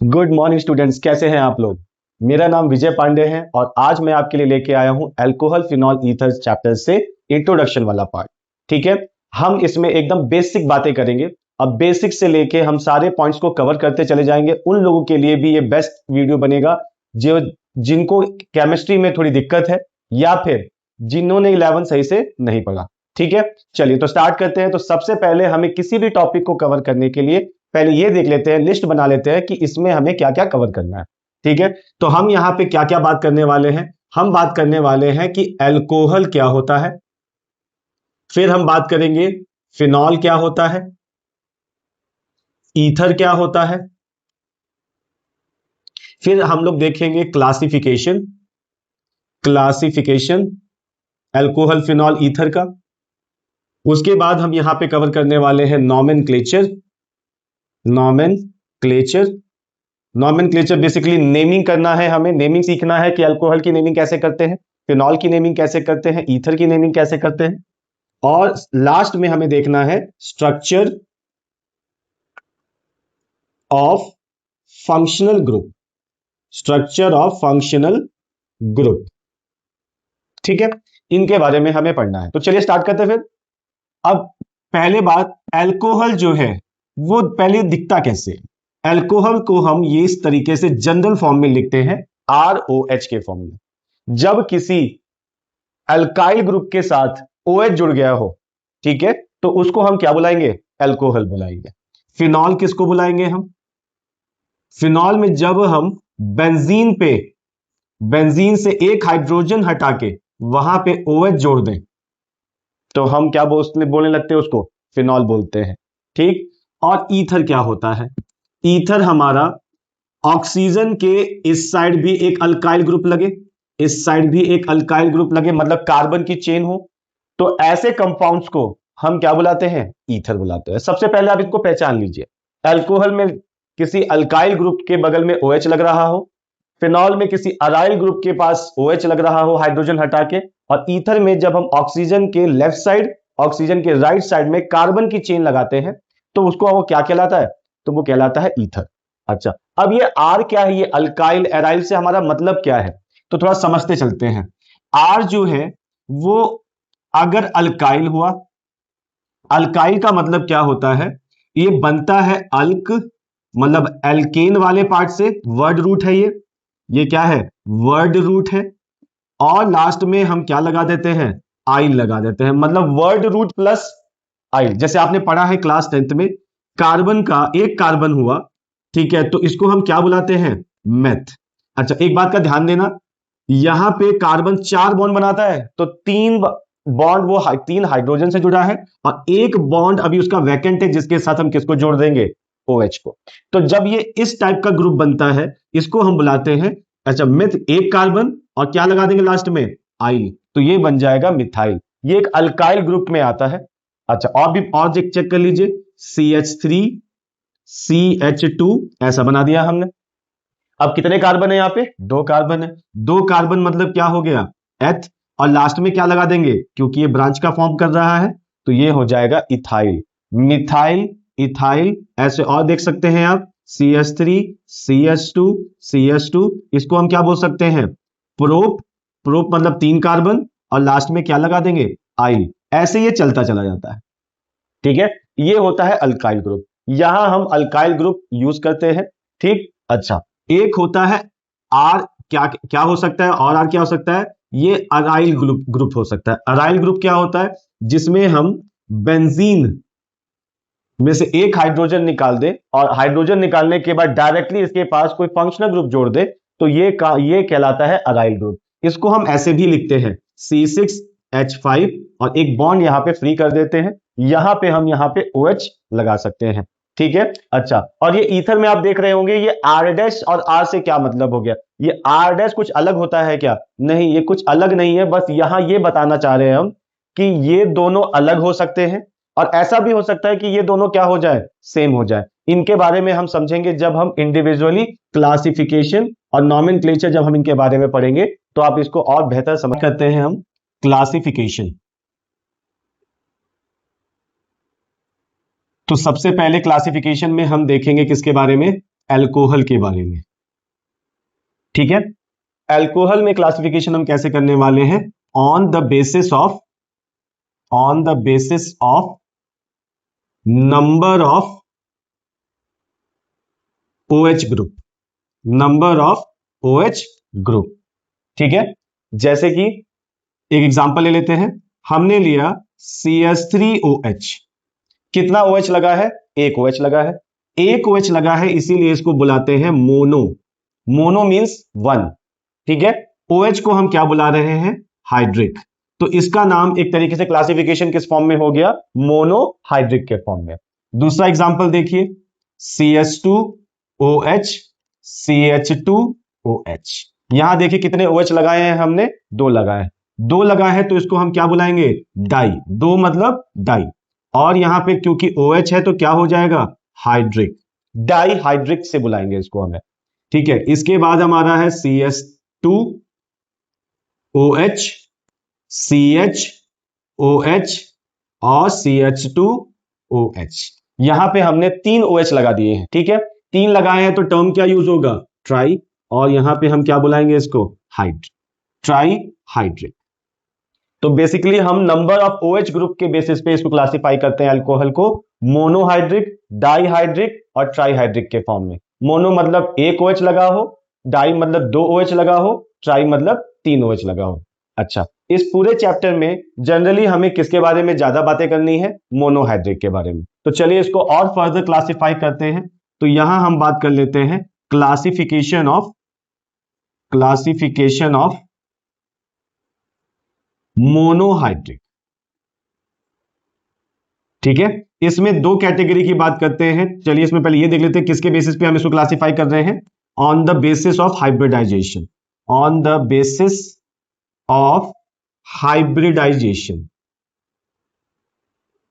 Good morning students, कैसे हैं आप लोग। मेरा नाम विजय पांडे है और आज मैं आपके लिए लेके आया हूं अल्कोहल फिनॉल ईथर चैप्टर से इंट्रोडक्शन वाला पार्ट। ठीक है, हम इसमें एकदम बेसिक बातें करेंगे। अब बेसिक से लेके हम सारे पॉइंट्स को कवर करते चले जाएंगे। उन लोगों के लिए भी ये बेस्ट वीडियो बनेगा जो जिनको केमिस्ट्री में थोड़ी दिक्कत है या फिर जिन्होंने 11 सही से नहीं पढ़ा। ठीक है, चलिए तो स्टार्ट करते हैं। तो सबसे पहले हमें किसी भी टॉपिक को कवर करने के लिए पहले ये देख लेते हैं, लिस्ट बना लेते हैं कि इसमें हमें क्या क्या कवर करना है। ठीक है, तो हम यहां पे क्या क्या बात करने वाले हैं। हम बात करने वाले हैं कि अल्कोहल क्या होता है, फिर हम बात करेंगे फिनॉल क्या होता है, ईथर क्या होता है, फिर हम लोग देखेंगे classification classification alcohol phenol ether का। उसके बाद हम यहां पे कवर करने वाले हैं nomenclature nomenclature nomenclature basically naming करना है, हमें नेमिंग सीखना है कि अल्कोहल की नेमिंग कैसे करते हैं, फिनॉल की नेमिंग कैसे करते हैं, ईथर की नेमिंग कैसे करते हैं। और लास्ट में हमें देखना है structure of functional group structure of functional group. ठीक है, इनके बारे में हमें पढ़ना है। तो चलिए स्टार्ट करते हैं फिर। अब पहले बात, अल्कोहल जो है वो पहले दिखता कैसे है। अल्कोहल को हम ये इस तरीके से जनरल फॉर्म में लिखते हैं, ROH के फॉर्म में। जब किसी अल्काइल ग्रुप के साथ OH जुड़ गया हो, ठीक है, तो उसको हम क्या बुलाएंगे, अल्कोहल बुलाएंगे। फिनॉल किसको बुलाएंगे हम, फिनॉल में जब हम बेंजीन से एक हाइड्रोजन हटा के वहां पे OH जोड़ दें तो हम क्या बोलने लगते हैं, उसको फिनॉल बोलते हैं। ठीक, और ईथर क्या होता है, ईथर हमारा ऑक्सीजन के इस साइड भी एक अल्काइल ग्रुप लगे, इस साइड भी एक अल्काइल ग्रुप लगे, मतलब कार्बन की चेन हो, तो ऐसे कंपाउंड्स को हम क्या बुलाते हैं, ईथर बुलाते हैं। सबसे पहले आप इसको पहचान लीजिए, अल्कोहल में किसी अल्काइल ग्रुप के बगल में OH लग रहा हो, फिनॉल में किसी अराइल ग्रुप के पास OH लग रहा हो हाइड्रोजन हटा के, और ईथर में जब हम ऑक्सीजन के लेफ्ट साइड ऑक्सीजन के राइट साइड में कार्बन की चेन लगाते हैं तो उसको वो क्या कहलाता है, तो वो कहलाता है ईथर। अच्छा, अब ये R क्या है, ये अल्काइल एराइल से हमारा मतलब क्या है, तो थोड़ा समझते चलते हैं। R जो है वो अगर अल्काइल हुआ, अल्काइल का मतलब क्या होता है, ये बनता है अल्क, मतलब एल्केन वाले पार्ट से, वर्ड रूट है ये क्या है, वर्ड रूट है, और लास्ट में हम क्या लगा देते हैं, आइल लगा देते हैं, मतलब वर्ड रूट प्लस आइल। जैसे आपने पढ़ा है क्लास 10th में, कार्बन का एक कार्बन हुआ, ठीक है, तो इसको हम क्या बुलाते हैं, मेथ। अच्छा, एक बात का ध्यान देना, यहां पे कार्बन 4 बॉन्ड बनाता है, तो 3 बॉन्ड वो 3 हाइड्रोजन से जुड़ा है, और एक बॉन्ड अभी उसका वैकेंट है जिसके साथ हम किसको जोड़ देंगे, OH को। तो जब ये इस टाइप का ग्रुप बनता है इसको हम बुलाते हैं, अच्छा, मिथ, एक कार्बन और क्या लगा देंगे लास्ट में, आइल, तो ये बन जाएगा मिथाइल। ये एक अल्काइल ग्रुप में आता है। अच्छा, और भी और चेक कर लीजिए, CH3 CH2 ऐसा बना दिया हमने। अब कितने कार्बन है, यहां पे 2 कार्बन है, 2 कार्बन मतलब क्या हो गया, एथ, और लास्ट में क्या लगा देंगे, क्योंकि ये ब्रांच का फॉर्म कर रहा है तो ये हो जाएगा इथाइल, मिथाइल, इथाइल। ऐसे और देख सकते हैं आप, CH3 CH2 CH2, इसको हम क्या बोल सकते हैं, प्रोप, प्रोप मतलब 3 कार्बन, और लास्ट में क्या लगा देंगे, आइल। ऐसे ये चलता चला जाता है। ठीक है, ये होता है अल्काइल ग्रुप, यहां हम अल्काइल ग्रुप यूज करते हैं। ठीक, अच्छा, एक होता है आर, क्या क्या हो सकता है, और आर क्या हो सकता है, ये अराइल ग्रुप हो सकता है। अराइल ग्रुप क्या होता है, जिसमें हम बेंजीन में से एक हाइड्रोजन निकाल दे और हाइड्रोजन निकालने के बाद डायरेक्टली इसके पास कोई फंक्शनल ग्रुप जोड़ दे तो ये कहलाता है अराइल ग्रुप। इसको हम ऐसे भी लिखते हैं C6H5, और एक बॉन्ड यहां पे फ्री कर देते हैं, यहां पे हम यहां पे OH लगा सकते हैं। ठीक है, अच्छा, और ये ईथर में आप देख रहे होंगे ये R डैश और R से क्या मतलब हो गया, ये R डैश कुछ अलग होता है क्या, नहीं, ये कुछ अलग नहीं है, बस यहां ये बताना चाह रहे हैं हम कि ये दोनों अलग हो सकते हैं, और ऐसा भी हो सकता है कि ये दोनों क्या हो जाए, सेम हो जाए। इनके बारे में हम समझेंगे जब हम इंडिविजुअली क्लासिफिकेशन और नॉमेनक्लेचर जब हम इनके बारे में पढ़ेंगे तो आप इसको और बेहतर समझ करते हैं। हम क्लासिफिकेशन, तो सबसे पहले क्लासिफिकेशन में हम देखेंगे किसके बारे में, अल्कोहल के बारे में। ठीक है, अल्कोहल में क्लासिफिकेशन हम कैसे करने वाले हैं? On the basis of number of OH group, number of OH group. ठीक है, जैसे कि एक एग्जांपल ले लेते हैं, हमने लिया CH3OH। कितना OH लगा है? एक OH लगा है। एक OH लगा है, इसीलिए इसको बुलाते हैं मोनो। Mono means one. ठीक है, OH को हम क्या बुला रहे हैं? हाइड्रिक। तो इसका नाम एक तरीके से क्लासिफिकेशन किस फॉर्म में हो गया? मोनोहाइड्रिक के फॉर्म में। दूसरा एग्जांपल देखिए, CH2OH, CH2OH। यहां देखिए कितने OH लगाए हैं हमने? दो लगाए हैं। दो लगाए हैं तो इसको हम क्या बुलाएंगे? डाई। दो मतलब डाई। और यहां पे क्योंकि OH है तो क्या हो जाएगा? हाइड्रिक। डाई हाइड्रिक से बुलाएंगे इसको हमें। ठीक है, इसके बाद हमारा है CH2OH, CHOH और CH2OH। यहां पे हमने तीन OH लगा दिए हैं। ठीक है, तीन लगाए हैं तो टर्म क्या यूज होगा? ट्राई। और यहां पे हम क्या बुलाएंगे इसको? Hydric, try hydric. तो बेसिकली हम नंबर ऑफ OH ग्रुप के बेसिस पे इसको क्लासिफाई करते हैं अल्कोहल को, मोनोहाइड्रिक, डाईहाइड्रिक और ट्राईहाइड्रिक के फॉर्म में। मोनो मतलब एक OH लगा हो, डाई मतलब दो OH लगा हो, ट्राई मतलब तीन OH लगा हो। अच्छा, इस पूरे चैप्टर में जनरली हमें किसके बारे में ज्यादा बातें करनी है? मोनोहाइड्रिक के बारे में। तो चलिए इसको और फर्दर क्लासिफाई करते हैं। तो यहां हम बात कर लेते हैं क्लासिफिकेशन ऑफ मोनोहाइड्रिक। ठीक है, इसमें दो कैटेगरी की बात करते हैं। चलिए इसमें पहले ये देख लेते हैं किसके बेसिस पे हम इसको क्लासिफाई कर रहे हैं। On the basis of hybridization, on the basis of hybridization,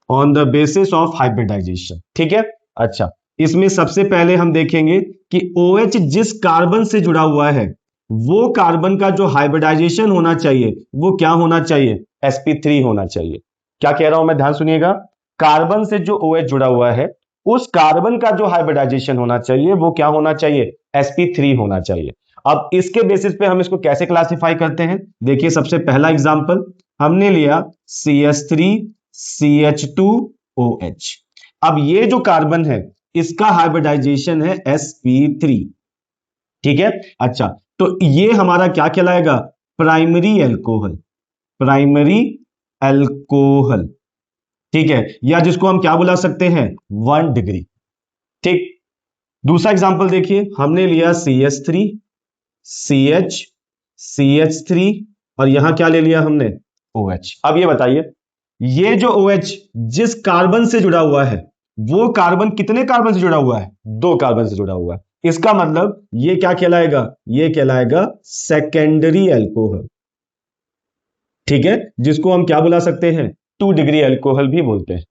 on the basis of hybridization. ठीक है, अच्छा, इसमें सबसे पहले हम देखेंगे कि OH जिस कार्बन से जुड़ा हुआ है वो कार्बन का जो हाइब्रिडाइजेशन होना चाहिए वो क्या होना चाहिए? sp3 होना चाहिए। क्या कह रहा हूं मैं? ध्यान सुनिएगा। कार्बन से जो OH जुड़ा हुआ है उस कार्बन का जो हाइब्रिडाइजेशन होना चाहिए वो क्या होना चाहिए? sp3 होना चाहिए। अब इसके बेसिस पे हम इसको कैसे क्लासिफाई करते हैं? देखिए, सबसे पहला एग्जांपल हमने लिया CH3CH2OH। अब ये जो कार्बन है इसका हाइब्रिडाइजेशन है sp3। ठीक है, अच्छा, तो ये हमारा क्या कहलाएगा? Primary alcohol, primary alcohol. ठीक है, या जिसको हम क्या बुला सकते हैं? 1 डिग्री। ठीक, दूसरा एग्जांपल देखिए, हमने लिया CH3, CH, CH3 और यहां क्या ले लिया हमने? OH। अब ये बताइए, ये जो OH जिस कार्बन से जुड़ा हुआ है वो कार्बन कितने कार्बन से जुड़ा हुआ है? दो कार्बन से जुड़ा हुआ है। इसका मतलब ये क्या कहलाएगा? ये कहलाएगा सेकेंडरी अल्कोहल। ठीक है, जिसको हम क्या बुला सकते हैं? 2 डिग्री अल्कोहल भी बोलते हैं।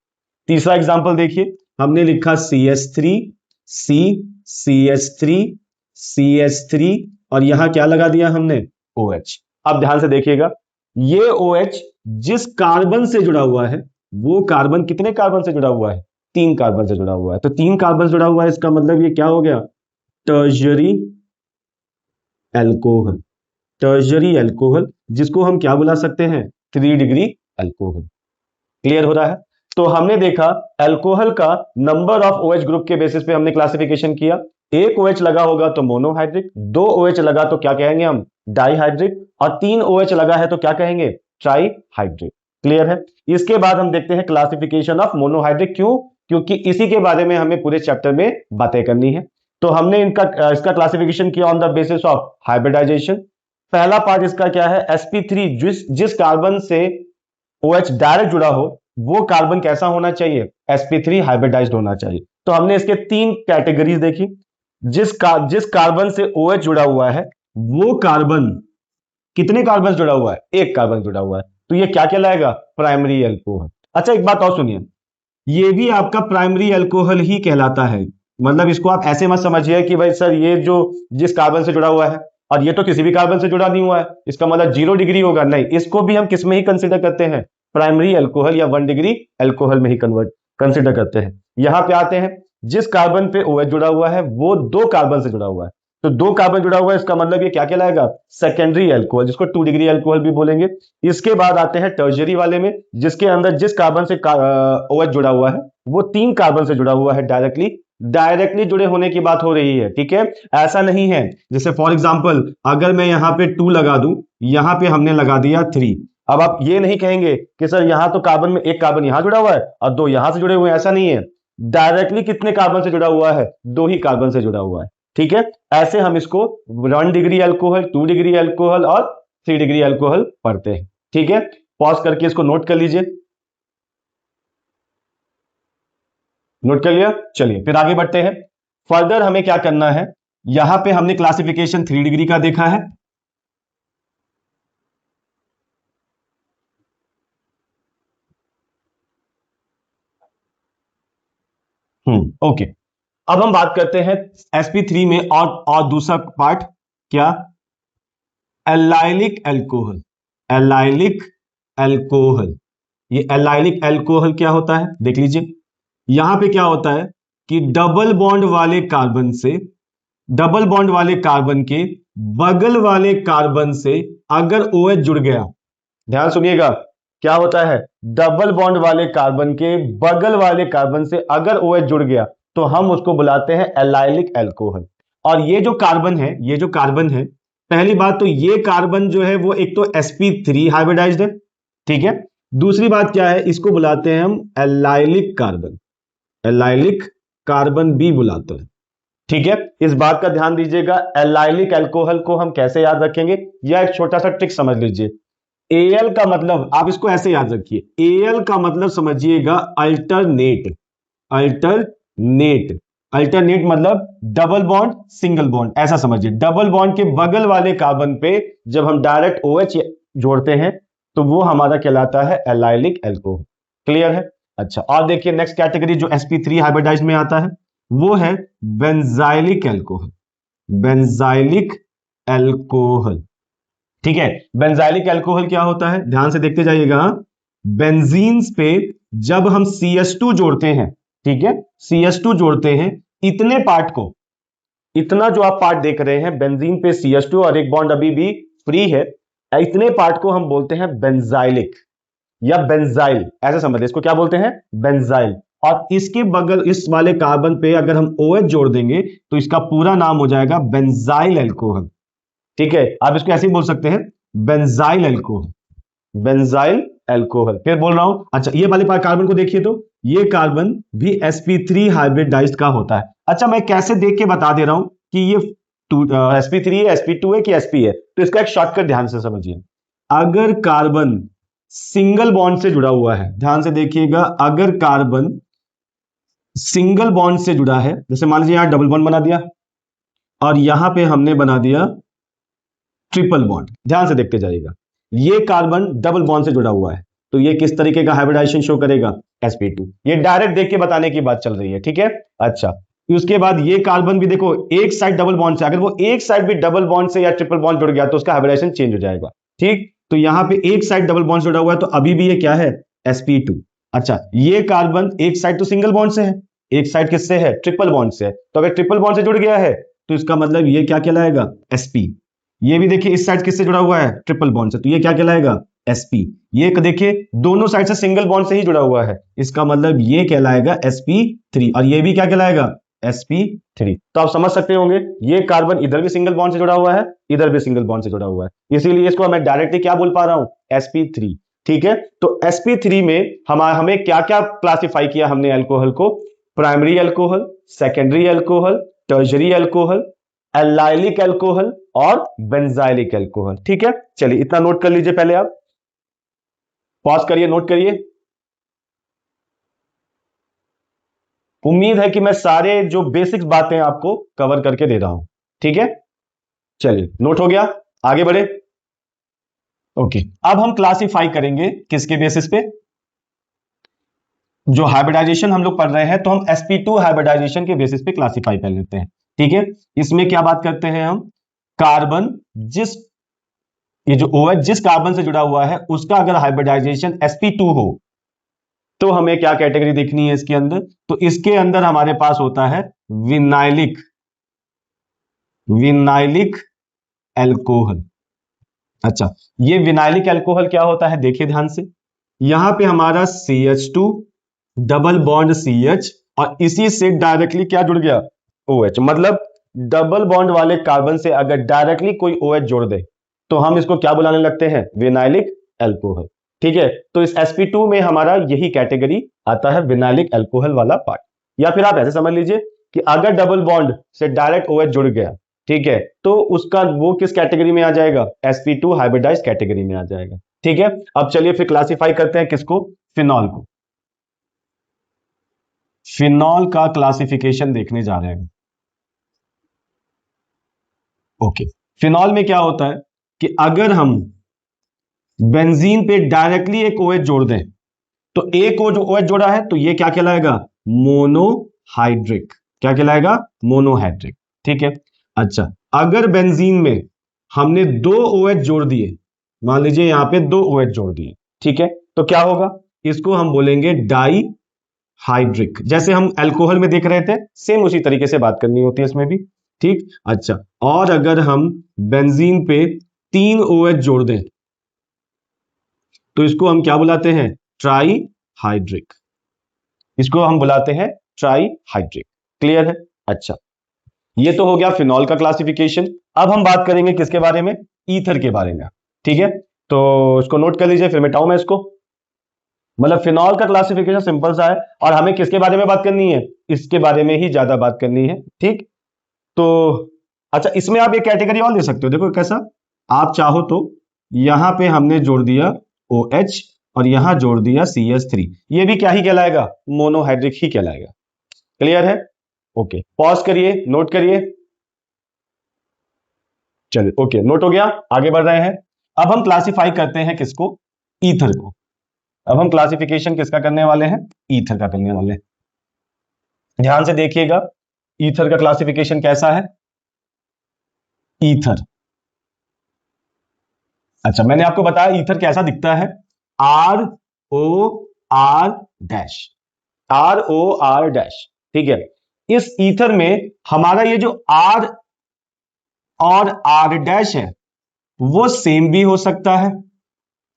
तीसरा एग्जांपल देखिए, हमने लिखा CH3, C, CH3, CH3 और यहां क्या लगा दिया हमने? OH। अब ध्यान से देखिएगा, ये OH जिस कार्बन से जुड़ा हुआ है वो कार्बन कितने कार्बन से जुड़ा हुआ है? 3 कार्बन से जुड़ा हुआ है। तो 3 कार्बन से जुड़ा हुआ है, इसका मतलब ये क्या हो गया? टर्शियरी अल्कोहल, टर्शियरी अल्कोहल, जिसको हम क्या बुला सकते हैं? 3 डिग्री अल्कोहल। क्लियर हो रहा है? तो हमने देखा अल्कोहल का नंबर ऑफ OH ग्रुप के बेसिस पे हमने क्लासिफिकेशन किया। एक OH लगा होगा तो मोनोहाइड्रिक, दो OH लगा तो क्या कहेंगे हम? डाईहाइड्रिक, और तीन OH लगा है तो क्या कहेंगे? ट्राईहाइड्रिक। क्लियर है? इसके बाद हम देखते हैं क्लासिफिकेशन ऑफ मोनोहाइड्रिक। क्यों? क्योंकि इसी के बारे में हमें पूरे चैप्टर में बातें करनी है। तो हमने इसका क्लासिफिकेशन किया on the basis of hybridization. पहला पार्ट इसका क्या है? sp3 जिस कार्बन से OH डायरेक्ट जुड़ा हो वो कार्बन कैसा होना चाहिए? sp3 हाइब्रिडाइज्ड होना चाहिए। तो हमने इसके तीन कैटेगरीज देखी। जिस कार्बन से OH जुड़ा हुआ है वो कार्बन कितने कार्बन से जुड़ा हुआ है? एक कार्बन जुड़ा हुआ है, तो ये क्या कहलाएगा? Primary alcohol. अच्छा, एक बात और सुनिए, ये भी आपका प्राइमरी अल्कोहल ही कहलाता है। मतलब इसको आप ऐसे मत समझिए कि भाई सर ये जो जिस कार्बन से जुड़ा हुआ है और ये तो किसी भी कार्बन से जुड़ा नहीं हुआ है, इसका मतलब 0 डिग्री होगा। नहीं, इसको भी हम किस में ही कंसिडर करते हैं? प्राइमरी अल्कोहल या 1 डिग्री अल्कोहल में ही कंसिडर करते हैं। यहां पे आते हैं, जिस कार्बन पे OH जुड़ा हुआ है वो 2 कार्बन से जुड़ा हुआ है, तो 2 कार्बन जुड़ा हुआ है, इसका मतलब ये क्या कहलाएगा, सेकेंडरी अल्कोहल, जिसको 2 डिग्री अल्कोहल भी बोलेंगे। इसके बाद आते हैं टर्शियरी वाले में, जिसके अंदर जिस कार्बन से OH जुड़ा हुआ है वो 3 कार्बन से जुड़ा हुआ है, डायरेक्टली जुड़े होने की बात हो रही है, ठीक है। ऐसा नहीं है, जैसे फॉर एग्जांपल अगर मैं यहां पे 2 लगा दूं, यहां पे हमने लगा दिया 3, अब आप ये नहीं कहेंगे कि सर यहां तो कार्बन में एक कार्बन यहां जुड़ा हुआ है और 2 यहां से जुड़े हुए हैं, ऐसा नहीं है। डायरेक्टली कितने कार्बन से जुड़ा हुआ है, 2 ही कार्बन से जुड़ा हुआ है, ठीक है। ऐसे हम इसको 1 डिग्री अल्कोहल, 2 डिग्री अल्कोहल और 3 डिग्री अल्कोहल पढ़ते हैं, ठीक है। पॉज करके इसको नोट कर लीजिए, नोट कर लिया। चलिए फिर आगे बढ़ते हैं। फर्दर हमें क्या करना है, यहां पे हमने क्लासिफिकेशन 3 डिग्री का देखा है, ओके। अब हम बात करते हैं sp3 में और दूसरा पार्ट क्या, एलाइलिक अल्कोहल। एलाइलिक अल्कोहल, ये एलाइलिक अल्कोहल क्या होता है देख लीजिए। यहां पे क्या होता है कि डबल बॉन्ड वाले कार्बन से, डबल बॉन्ड वाले कार्बन के बगल वाले कार्बन से अगर OH जुड़ गया, ध्यान सुनिएगा, क्या होता है, डबल बॉन्ड वाले कार्बन के बगल वाले कार्बन से अगर OH जुड़ गया तो हम उसको बुलाते हैं एलाइलिक अल्कोहल। और ये जो कार्बन है, ये जो कार्बन है, पहली बात तो ये कार्बन जो है वो एक तो sp3 हाइब्रिडाइज्ड है, ठीक है। दूसरी बात क्या है, इसको बुलाते हैं हम एलाइलिक कार्बन, एलाइलिक कार्बन भी बुलाते हैं, ठीक है। इस बात का ध्यान दीजिएगा, एलाइलिक अल्कोहल को हम कैसे याद रखेंगे, यह एक छोटा सा ट्रिक समझ लीजिए। एल का मतलब आप इसको ऐसे याद रखिए, एल का मतलब समझिएगा अल्टरनेट, अल्टरनेट, अल्टरनेट मतलब डबल बॉन्ड सिंगल बॉन्ड, ऐसा समझिए। डबल बॉन्ड के बगल वाले कार्बन पे जब हम डायरेक्ट OH जोड़ते हैं तो वो हमारा कहलाता है एलाइलिक अल्कोहल, क्लियर है। अच्छा, और देखिए नेक्स्ट कैटेगरी जो sp3 हाइब्रिडाइज में आता है वो है बेंजाइलिक अल्कोहल, बेंजाइलिक अल्कोहल, ठीक है। बेंजाइलिक अल्कोहल क्या होता है, ध्यान से देखते जाइएगा। बेंजीन्स पे जब हम CH2 जोड़ते हैं, ठीक है, CH2 जोड़ते हैं, इतने पार्ट को, इतना जो आप पार्ट देख रहे हैं बेंजीन पे CH2 और एक बॉन्ड अभी भी फ्री है, इतने पार्ट को हम बोलते हैं बेंजाइलिक या बेंजाइल, ऐसे समझिए, इसको क्या बोलते हैं, बेंजाइल। और इसके बगल इस वाले कार्बन पे अगर हम OH जोड़ देंगे तो इसका पूरा नाम हो जाएगा बेंजाइल अल्कोहल, ठीक है। आप इसको ऐसे ही बोल सकते हैं, बेंजाइल अल्कोहल, बेंजाइल अल्कोहल। फिर बोल रहा हूं, अच्छा ये वाले कार्बन को देखिए, तो ये कार्बन भी sp3 हाइब्रिडाइज्ड का होता है। अच्छा, मैं कैसे देख के बता दे रहा हूं कि ये sp3 है, sp2 है कि sp है, तो इसका एक शॉर्टकट ध्यान से समझिए। अगर कार्बन सिंगल बॉन्ड से जुड़ा हुआ है, ध्यान से देखिएगा, अगर कार्बन सिंगल बॉन्ड से जुड़ा है, जैसे मान लीजिए यहां डबल बॉन्ड बना दिया और यहां पे हमने बना दिया ट्रिपल बॉन्ड, ध्यान से देखते जाइएगा, ये कार्बन डबल बॉन्ड से जुड़ा हुआ है, तो ये किस तरीके का हाइब्रिडाइजेशन शो करेगा, sp2। ये डायरेक्ट देख के बताने की बात चल रही है, ठीक है। अच्छा, उसके बाद ये कार्बन भी देखो एक साइड डबल बॉन्ड से, अगर वो एक साइड भी डबल बॉन्ड से या ट्रिपल बॉन्ड जुड़ गया तो उसका हाइब्रिडाइजेशन चेंज हो जाएगा, ठीक। तो यहां पे एक साइड डबल बॉन्ड जुड़ा हुआ है तो अभी भी ये क्या है, sp2। अच्छा, ये कार्बन एक साइड तो सिंगल बॉन्ड से है, एक साइड किससे है, ट्रिपल बॉन्ड से है, तो अगर ट्रिपल बॉन्ड से जुड़ गया है तो इसका मतलब ये क्या कहलाएगा, sp। ये भी देखिए इस साइड किससे जुड़ा हुआ है, ट्रिपल बॉन्ड से, तो ये क्या कहलाएगा, sp। ये देखिए दोनों साइड से सिंगल बॉन्ड से ही जुड़ा हुआ है, इसका मतलब ये कहलाएगा sp3, और ये भी क्या कहलाएगा, sp3। तो आप समझ सकते होंगे, ये कार्बन इधर भी सिंगल बॉन्ड से जुड़ा हुआ है, इधर भी सिंगल बॉन्ड से जुड़ा हुआ है, इसीलिए इसको मैं डायरेक्टली क्या बोल पा रहा हूं, sp3, ठीक है। तो sp3 में हमें क्या क्या क्लासिफाई किया हमने अल्कोहल को, primary alcohol, secondary alcohol, tertiary alcohol, allylic alcohol और बेंजाइलिक अल्कोहल, ठीक है। चलिए इतना नोट कर लीजिए, पहले आप पॉज करिए, नोट करिए। उम्मीद है कि मैं सारे जो बेसिक्स बातें आपको कवर करके दे रहा हूं, ठीक है। चलिए नोट हो गया, आगे बढ़े। ओके, अब हम क्लासिफाई करेंगे किसके बेसिस पे, जो हाइब्रिडाइजेशन हम लोग पढ़ रहे हैं तो हम sp2 हाइब्रिडाइजेशन के बेसिस पे क्लासिफाई कर लेते हैं, ठीक है। इसमें क्या बात करते हैं हम, कार्बन जिस, ये जो OH जिस कार्बन से जुड़ा हुआ है उसका अगर हाइब्रिडाइजेशन sp2 हो, तो हमें क्या कैटेगरी देखनी है इसके अंदर? तो इसके अंदर हमारे पास होता है विनाइलिक विनाइलिक एल्कोहल। अच्छा, ये विनाइलिक एल्कोहल क्या होता है, देखिए ध्यान से। यहां पे हमारा CH2 डबल बॉन्ड CH और इसी से डायरेक्टली क्या जुड़ गया, OH। मतलब डबल बॉन्ड वाले कार्बन से अगर डायरेक्टली कोई OH जोड़ दे तो हम इसको क्या बुलाने लगते हैं, विनाइलिक एल्कोहल। ठीक है, तो इस sp2 में हमारा यही कैटेगरी आता है, विनाइलिक एल्कोहल वाला पार्ट। या फिर आप ऐसे समझ लीजिए कि अगर डबल बॉन्ड से डायरेक्ट OH जुड़ गया, ठीक है, तो उसका वो किस कैटेगरी में आ जाएगा, sp2 हाइब्रिडाइज कैटेगरी में आ जाएगा। ठीक है, अब चलिए फिर क्लासिफाई करते हैं किसको, फिनॉल को। फिनॉल का क्लासिफिकेशन देखने जा रहे हैं। ओके, फिनॉल में क्या होता है कि अगर हम बेंजीन पे डायरेक्टली एक OH जोड़ दें तो एक OH जोड़ा है तो ये क्या कहलाएगा, मोनोहाइड्रिक। क्या कहलाएगा, मोनोहाइड्रिक। ठीक है, अच्छा, अगर बेंजीन में हमने दो OH जोड़ दिए, मान लीजिए यहां पे दो OH जोड़ दिए, ठीक है, तो क्या होगा, इसको हम बोलेंगे डाई हाइड्रिक। जैसे हम अल्कोहल में देख रहे थे, सेम उसी तरीके से बात करनी होती है इसमें भी। ठीक, अच्छा, और अगर हम बेंजीन पे तीन OH जोड़ दें तो इसको हम क्या बुलाते हैं, ट्राई हाइड्रिक। इसको हम बुलाते हैं ट्राई हाइड्रिक। क्लियर है? अच्छा, ये तो हो गया फिनॉल का क्लासिफिकेशन। अब हम बात करेंगे किसके बारे में, ईथर के बारे में। ठीक है, तो इसको नोट कर लीजिए, फिर मिटाऊं मैं इसको। मतलब फिनॉल का क्लासिफिकेशन सिंपल सा है और हमें किसके बारे में बात करनी है, इसके बारे में ही ज्यादा बात करनी है। ठीक, तो अच्छा, इसमें आप एक कैटेगरी और ले सकते हो, देखो कैसा, आप चाहो तो यहां पे हमने जोड़ दिया OH और यहां जोड़ दिया CH3, ये भी क्या ही कहलाएगा, मोनोहाइड्रिक ही कहलाएगा। क्लियर है? ओके, पॉज करिए, नोट करिए। चलिए, ओके, नोट हो गया, आगे बढ़ रहे हैं। अब हम क्लासिफाई करते हैं किसको, ईथर को। अब हम क्लासिफिकेशन किसका करने वाले हैं, ईथर का करने वाले हैं। ध्यान से देखिएगा, ईथर का क्लासिफिकेशन कैसा है। ईथर, अच्छा, मैंने आपको बताया ईथर कैसा दिखता है, ROR ROR। ठीक है, इस ईथर में हमारा ये जो R और R' है वो सेम भी हो सकता है,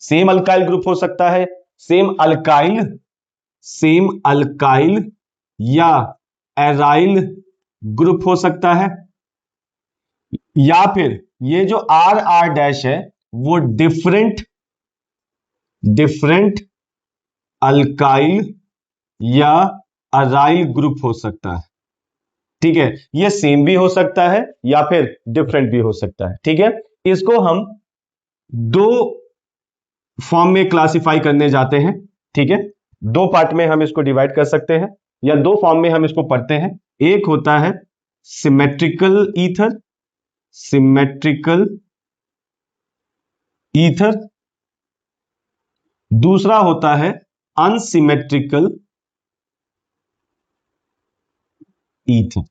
सेम अल्काइल ग्रुप हो सकता है, सेम अल्काइल या एराइल ग्रुप हो सकता है, या फिर ये जो R है वो डिफरेंट अल्काइल या अराइल ग्रुप हो सकता है। ठीक है, ये सेम भी हो सकता है या फिर डिफरेंट भी हो सकता है। ठीक है, इसको हम दो फॉर्म में क्लासिफाई करने जाते हैं। ठीक है, दो पार्ट में हम इसको डिवाइड कर सकते हैं या दो फॉर्म में हम इसको पढ़ते हैं। एक होता है सिमेट्रिकल ईथर, दूसरा होता है अनसिमेट्रिकल ईथर।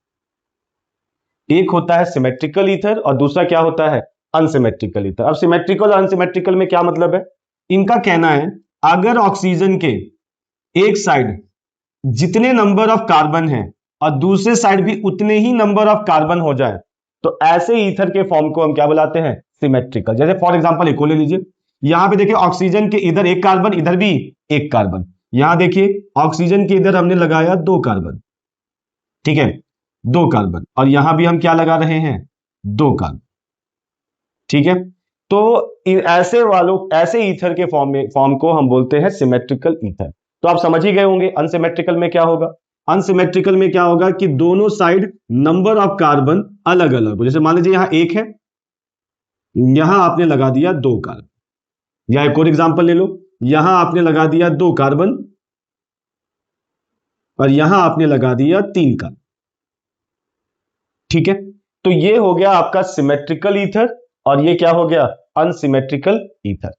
एक होता है सिमेट्रिकल ईथर और दूसरा क्या होता है, अनसिमेट्रिकल ईथर। अब सिमेट्रिकल और अनसिमेट्रिकल में क्या मतलब है, इनका कहना है अगर ऑक्सीजन के एक साइड जितने नंबर ऑफ कार्बन है और दूसरे साइड भी उतने ही नंबर ऑफ कार्बन हो जाए तो ऐसे ईथर के फॉर्म को हम क्या बुलाते हैं, सिमेट्रिकल। जैसे फॉर एग्जांपल एक को ले लीजिए, यहां पे देखिए ऑक्सीजन के इधर एक कार्बन, इधर भी एक कार्बन। यहां देखिए ऑक्सीजन के इधर हमने लगाया दो कार्बन, ठीक है, दो कार्बन, और यहां भी हम क्या लगा रहे हैं, दो कार्बन। ठीक है, तो ऐसे ईथर के फॉर्म को हम बोलते हैं सिमेट्रिकल ईथर। तो आप समझ ही गए होंगे अनसिमेट्रिकल में क्या होगा। अनसिमेट्रिकल में क्या होगा कि दोनों साइड नंबर ऑफ कार्बन अलग अलग हो। जैसे मान लीजिए यहां एक है, यहां आपने लगा दिया दो कार्बन, या एक और एग्जांपल ले लो, यहां आपने लगा दिया दो कार्बन और यहां आपने लगा दिया तीन कार्बन। ठीक है, तो ये हो गया आपका सिमेट्रिकल ईथर और ये क्या हो गया, अनसिमेट्रिकल ईथर।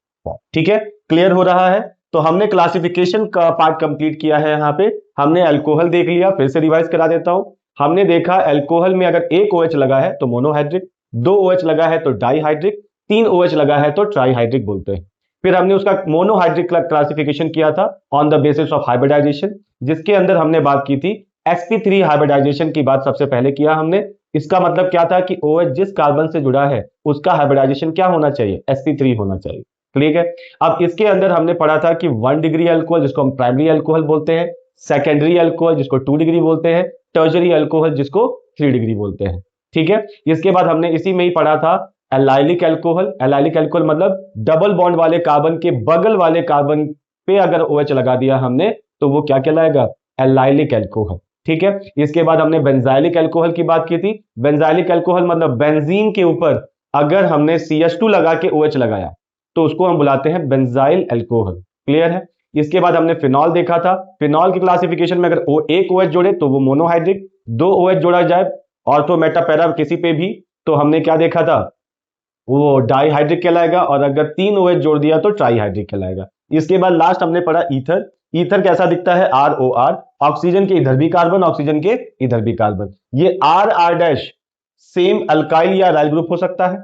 ठीक है, क्लियर हो रहा है। तो हमने क्लासिफिकेशन का पार्ट कंप्लीट किया है। यहां पे हमने अल्कोहल देख लिया, फिर से रिवाइज करा देता हूं। हमने देखा अल्कोहल में अगर एक OH लगा है तो मोनोहाइड्रिक, दो OH लगा है तो डाईहाइड्रिक, तीन OH लगा है तो ट्राईहाइड्रिक बोलते हैं। फिर हमने उसका मोनोहाइड्रिक क्लासिफिकेशन किया था on the basis of hybridization, जिसके अंदर हमने बात की थी sp3 हाइब्रिडाइजेशन की बात सबसे पहले किया हमने। इसका मतलब क्या था कि OH जिस कार्बन से जुड़ा है उसका हाइब्रिडाइजेशन क्या होना चाहिए, sp3 होना चाहिए। ठीक है, अब इसके अंदर हमने पढ़ा था कि 1 डिग्री अल्कोहल जिसको हम प्राइमरी अल्कोहल बोलते हैं, सेकेंडरी अल्कोहल जिसको 2 डिग्री बोलते हैं, टर्शरी अल्कोहल जिसको 3 डिग्री बोलते हैं। ठीक है, इसके बाद हमने इसी में ही पढ़ा था एलाइलिक अल्कोहल। एलाइलिक अल्कोहल मतलब डबल बॉन्ड वाले कार्बन के बगल वाले कार्बन पे अगर OH लगा दिया हमने तो वो क्या कहलाएगा, एलाइलिक अल्कोहल। ठीक है, इसके बाद हमने बेंजाइलिक अल्कोहल की बात की थी। बेंजाइलिक अल्कोहल मतलब बेंजीन के ऊपर अगर हमने CH2 लगा के OH लगाया तो उसको हम बुलाते हैं बेंजाइल अल्कोहल। क्लियर है। इसके बाद हमने फिनॉल देखा था। फिनॉल की क्लासिफिकेशन में अगर एक OH जोड़े तो वो मोनोहाइड्रिक, 2 OH जोड़ा जाए ऑर्थो मेटा पैरा किसी पे भी तो हमने क्या देखा था, वो डाईहाइड्रिक कहलाएगा, और अगर 3 OH जोड़ दिया तो ट्राईहाइड्रिक कहलाएगा। इसके बाद लास्ट हमने पढ़ा ईथर। ईथर कैसा दिखता है, ROR, ऑक्सीजन के इधर भी कार्बन, ऑक्सीजन के इधर भी कार्बन। ये RR डैश सेम अल्काइल या अराइल ग्रुप हो सकता है,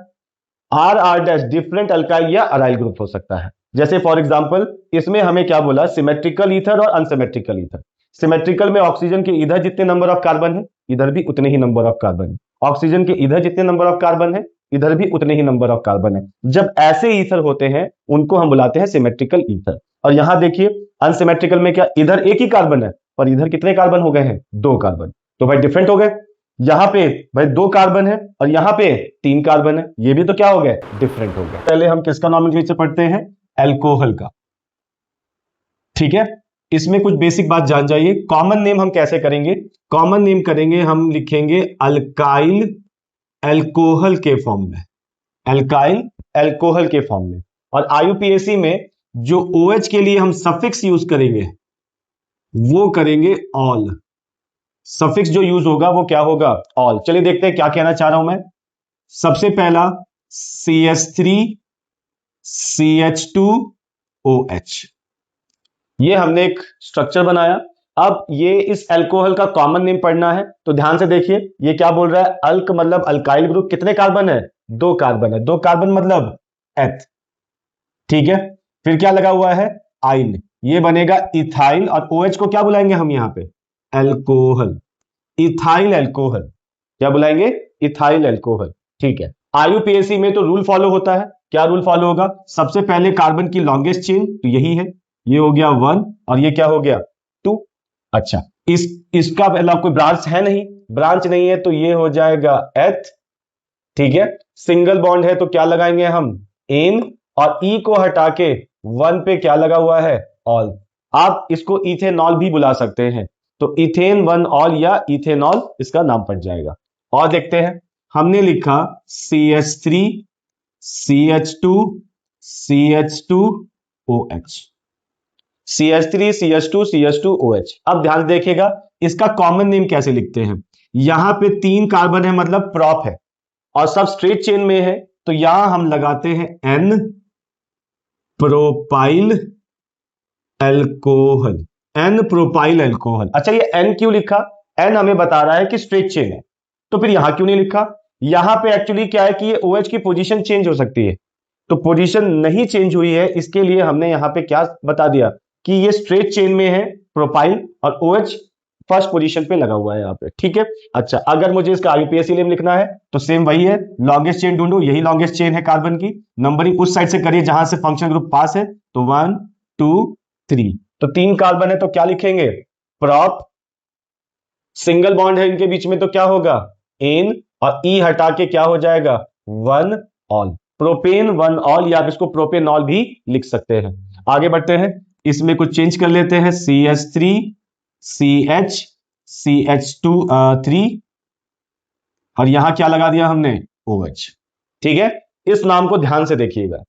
RR डैश डिफरेंट अल्काइल या अराइल ग्रुप हो सकता है। जैसे फॉर एग्जांपल इसमें हमें क्या बोला, सिमेट्रिकल ईथर और अनसिमेट्रिकल ईथर। सिमेट्रिकल में ऑक्सीजन के इधर जितने नंबर ऑफ कार्बन है इधर भी उतने ही नंबर ऑफ कार्बन है, ऑक्सीजन के इधर जितने नंबर ऑफ कार्बन है इधर भी उतने ही नंबर ऑफ कार्बन है। जब ऐसे ईथर होते हैं उनको हम बुलाते हैं सिमेट्रिकल ईथर। और यहां देखिए अनसिमेट्रिकल में क्या, इधर एक ही कार्बन है और इधर कितने कार्बन हो गए हैं, 2 कार्बन, तो भाई डिफरेंट हो गए। यहां पे भाई 2 कार्बन है और यहां पे 3 कार्बन है, ये भी तो क्या हो गए, डिफरेंट हो गए। पहले हम किसका नॉमेनक्लेचर पढ़ते हैं, अल्कोहल का। ठीक है, इसमें कुछ बेसिक बात जान जाइए। कॉमन नेम हम कैसे करेंगे, कॉमन नेम करेंगे हम लिखेंगे अल्काइल अल्कोहल के फॉर्म में, अल्काइल अल्कोहल के फॉर्म में। और IUPAC में जो OH के लिए हम सफिक्स यूज करेंगे वो करेंगे ऑल। सफिक्स जो यूज होगा वो क्या होगा, ऑल। चलिए देखते हैं क्या कहना चाह रहा हूं मैं। सबसे पहला CH3 CH2OH, ये हमने एक स्ट्रक्चर बनाया। अब ये इस अल्कोहल का कॉमन नेम पढ़ना है तो ध्यान से देखिए, ये क्या बोल रहा है, अल्क मतलब अल्काइल ग्रुप, कितने कार्बन है, 2 कार्बन है, 2 कार्बन मतलब एथ। ठीक है, फिर क्या लगा हुआ है, आइन, ये बनेगा इथाइल, और OH को क्या बुलाएंगे हम यहां पे, अल्कोहल, इथाइल अल्कोहल। क्या बुलाएंगे, इथाइल अल्कोहल। ठीक है, IUPAC में तो रूल फॉलो होता है। क्या रूल फॉलो होगा, सबसे पहले कार्बन की लॉन्गेस्ट चेन तो यही है, ये हो गया 1 और ये क्या हो गया 2। अच्छा, इसका पहला कोई ब्रांच है नहीं, ब्रांच नहीं है तो ये हो जाएगा एथ। ठीक है, सिंगल बॉन्ड है तो क्या लगाएंगे हम, एन, और ई को हटा के 1 पे क्या लगा हुआ है, ऑल। आप इसको इथेनॉल भी बुला सकते हैं, तो इथेन 1 ऑल या इथेनॉल इसका नाम पड़ जाएगा। और देखते हैं, हमने लिखा CH3 CH2 CH2OH, CH3 CH2 CH2OH। अब ध्यान देखिएगा इसका कॉमन नेम कैसे लिखते हैं। यहां पे 3 कार्बन है मतलब प्रॉप है और सब स्ट्रेट चेन में है, तो यहां हम लगाते हैं N propyl alcohol, N propyl alcohol. अच्छा, ये N क्यों लिखा, N हमें बता रहा है कि स्ट्रेट चेन है, तो फिर यहां क्यों नहीं लिखा। यहां पे एक्चुअली क्या है कि ये OH की पोजीशन चेंज हो सकती है, तो पोजीशन नहीं चेंज हुई है, इसके लिए हमने यहां पे क्या बता दिया कि ये स्ट्रेट चेन में है प्रोपाइल, और OH फर्स्ट पोजीशन पे लगा हुआ है यहाँ पे। ठीक है, अच्छा, अगर मुझे इसका IUPAC नेम लिखना है तो सेम वही है, लॉन्गेस्ट चेन ढूंढो, यही लॉन्गेस्ट चेन है कार्बन की, नंबरिंग उस साइड से करिए जहां से फंक्शनल ग्रुप पास है, तो 1 2 3, तो 3 कार्बन है तो क्या लिखेंगे, प्रॉप, सिंगल बॉन्ड है इनके बीच में तो क्या होगा, एन, और ई हटा के क्या हो जाएगा, 1 ऑल, प्रोपेन 1 ऑल, या आप इसको प्रोपेनॉल भी लिख सकते हैं। आगे बढ़ते हैं, इसमें कुछ चेंज कर लेते हैं, CH3 CH CH2 3, और यहां क्या लगा दिया हमने, OH। ठीक है, इस नाम को ध्यान से देखिएगा।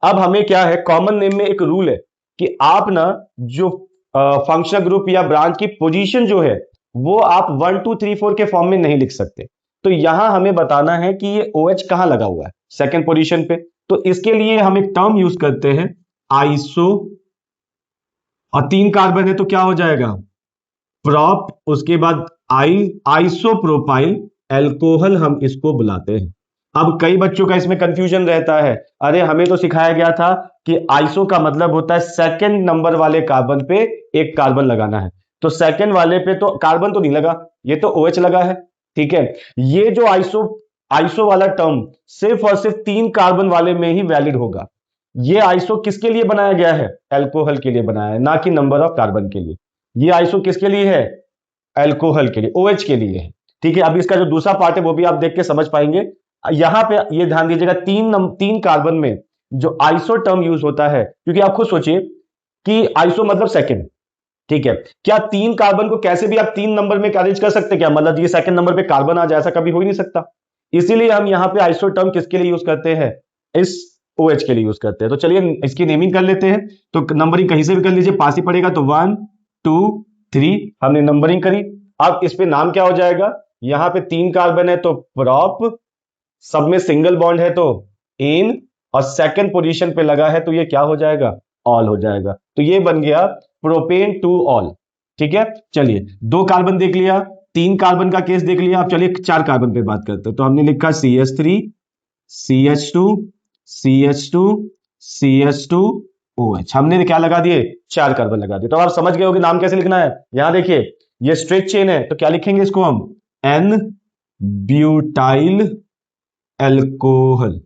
अब हमें क्या है, कॉमन नेम में एक रूल है कि आप ना जो फंक्शनल ग्रुप या ब्रांच की पोजीशन जो है वो आप 1 2 3 4 के फॉर्म में नहीं लिख सकते, तो यहां हमें बताना है कि ये OH कहां लगा हुआ है, सेकंड पोजीशन पे। तो इसके लिए हम एक टर्म यूज करते हैं आइसो, और 3 कार्बन है तो क्या हो जाएगा, प्रॉप, उसके बाद आइसोप्रोपाइल अल्कोहल हम इसको बुलाते हैं। अब कई बच्चों का इसमें कंफ्यूजन रहता है, अरे हमें तो सिखाया गया था कि आइसो का मतलब होता है सेकंड नंबर वाले कार्बन पे एक कार्बन लगाना है। तो सेकंड वाले पे तो कार्बन तो नहीं लगा, ये तो OH लगा है। ठीक है, ये जो आइसो आइसो वाला टर्म सिर्फ और सिर्फ 3 कार्बन वाले में ही वैलिड होगा। ये आइसो किसके लिए बनाया गया है? अल्कोहल के लिए बनाया है, ना कि नंबर ऑफ कार्बन के लिए। ये आइसो किसके लिए है? अल्कोहल के लिए, OH के लिए है। ठीक है, अब इसका जो दूसरा पार्ट है वो भी आप देख के समझ पाएंगे। यहां पे ये ध्यान दीजिएगा, तीन कार्बन में जो आइसो टर्म यूज होता है, क्योंकि आप खुद सोचिए कि आइसो मतलब सेकंड। ठीक है, क्या 3 कार्बन को कैसे भी आप 3 नंबर में अरेंज कर सकते? क्या मतलब ये सेकंड नंबर पे कार्बन आ जाए? ऐसा कभी हो ही नहीं सकता। इसीलिए हम यहां पे आइसो टर्म किसके लिए यूज करते हैं? इस OH के लिए यूज करते हैं। तो चलिए इसकी नेमिंग कर लेते हैं। तो नंबरिंग कहीं से भी कर लीजिए, पास ही पड़ेगा। तो 1 2 3 हमने नंबरिंग करी। अब इस पे नाम क्या हो जाएगा? यहां पे 3 कार्बन है तो प्रॉप, सब में सिंगल बॉन्ड है तो एन, और सेकंड पोजीशन पे लगा है तो ये क्या हो जाएगा? ऑल हो जाएगा। तो ये बन गया प्रोपेन टू ऑल। ठीक है, चलिए 2 कार्बन देख लिया, 3 कार्बन का केस देख लिया। अब चलिए 4 कार्बन पे बात करते हैं। तो हमने लिखा CH3 CH2 CH2 CH2 OH। हमने क्या लगा दिए? 4 कार्बन लगा दिए। तो आप समझ गए हो कि नाम कैसे लिखना है। यहां देखिए ये स्ट्रेट चेन है तो क्या लिखेंगे इसको हम? N butyl alcohol.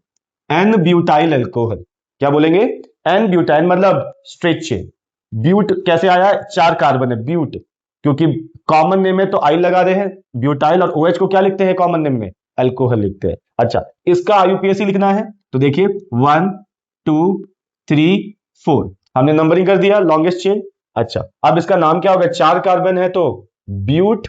N butyl alcohol. क्या बोलेंगे? N ब्यूटाइल मतलब स्ट्रेट चेन। ब्यूट कैसे आया? 4 कार्बन है, ब्यूट, क्योंकि कॉमन नेम में तो आई लगा रहे हैं। ब्यूटाइल और OH को क्या लिखते हैं कॉमन नेम में? अल्कोहल लिखते हैं। अच्छा, इसका IUPAC लिखना है तो देखिए 1 2 3 4 हमने नंबरिंग कर दिया, लॉन्गेस्ट चेन। अच्छा, अब इसका नाम क्या होगा? 4 कार्बन है तो ब्यूट,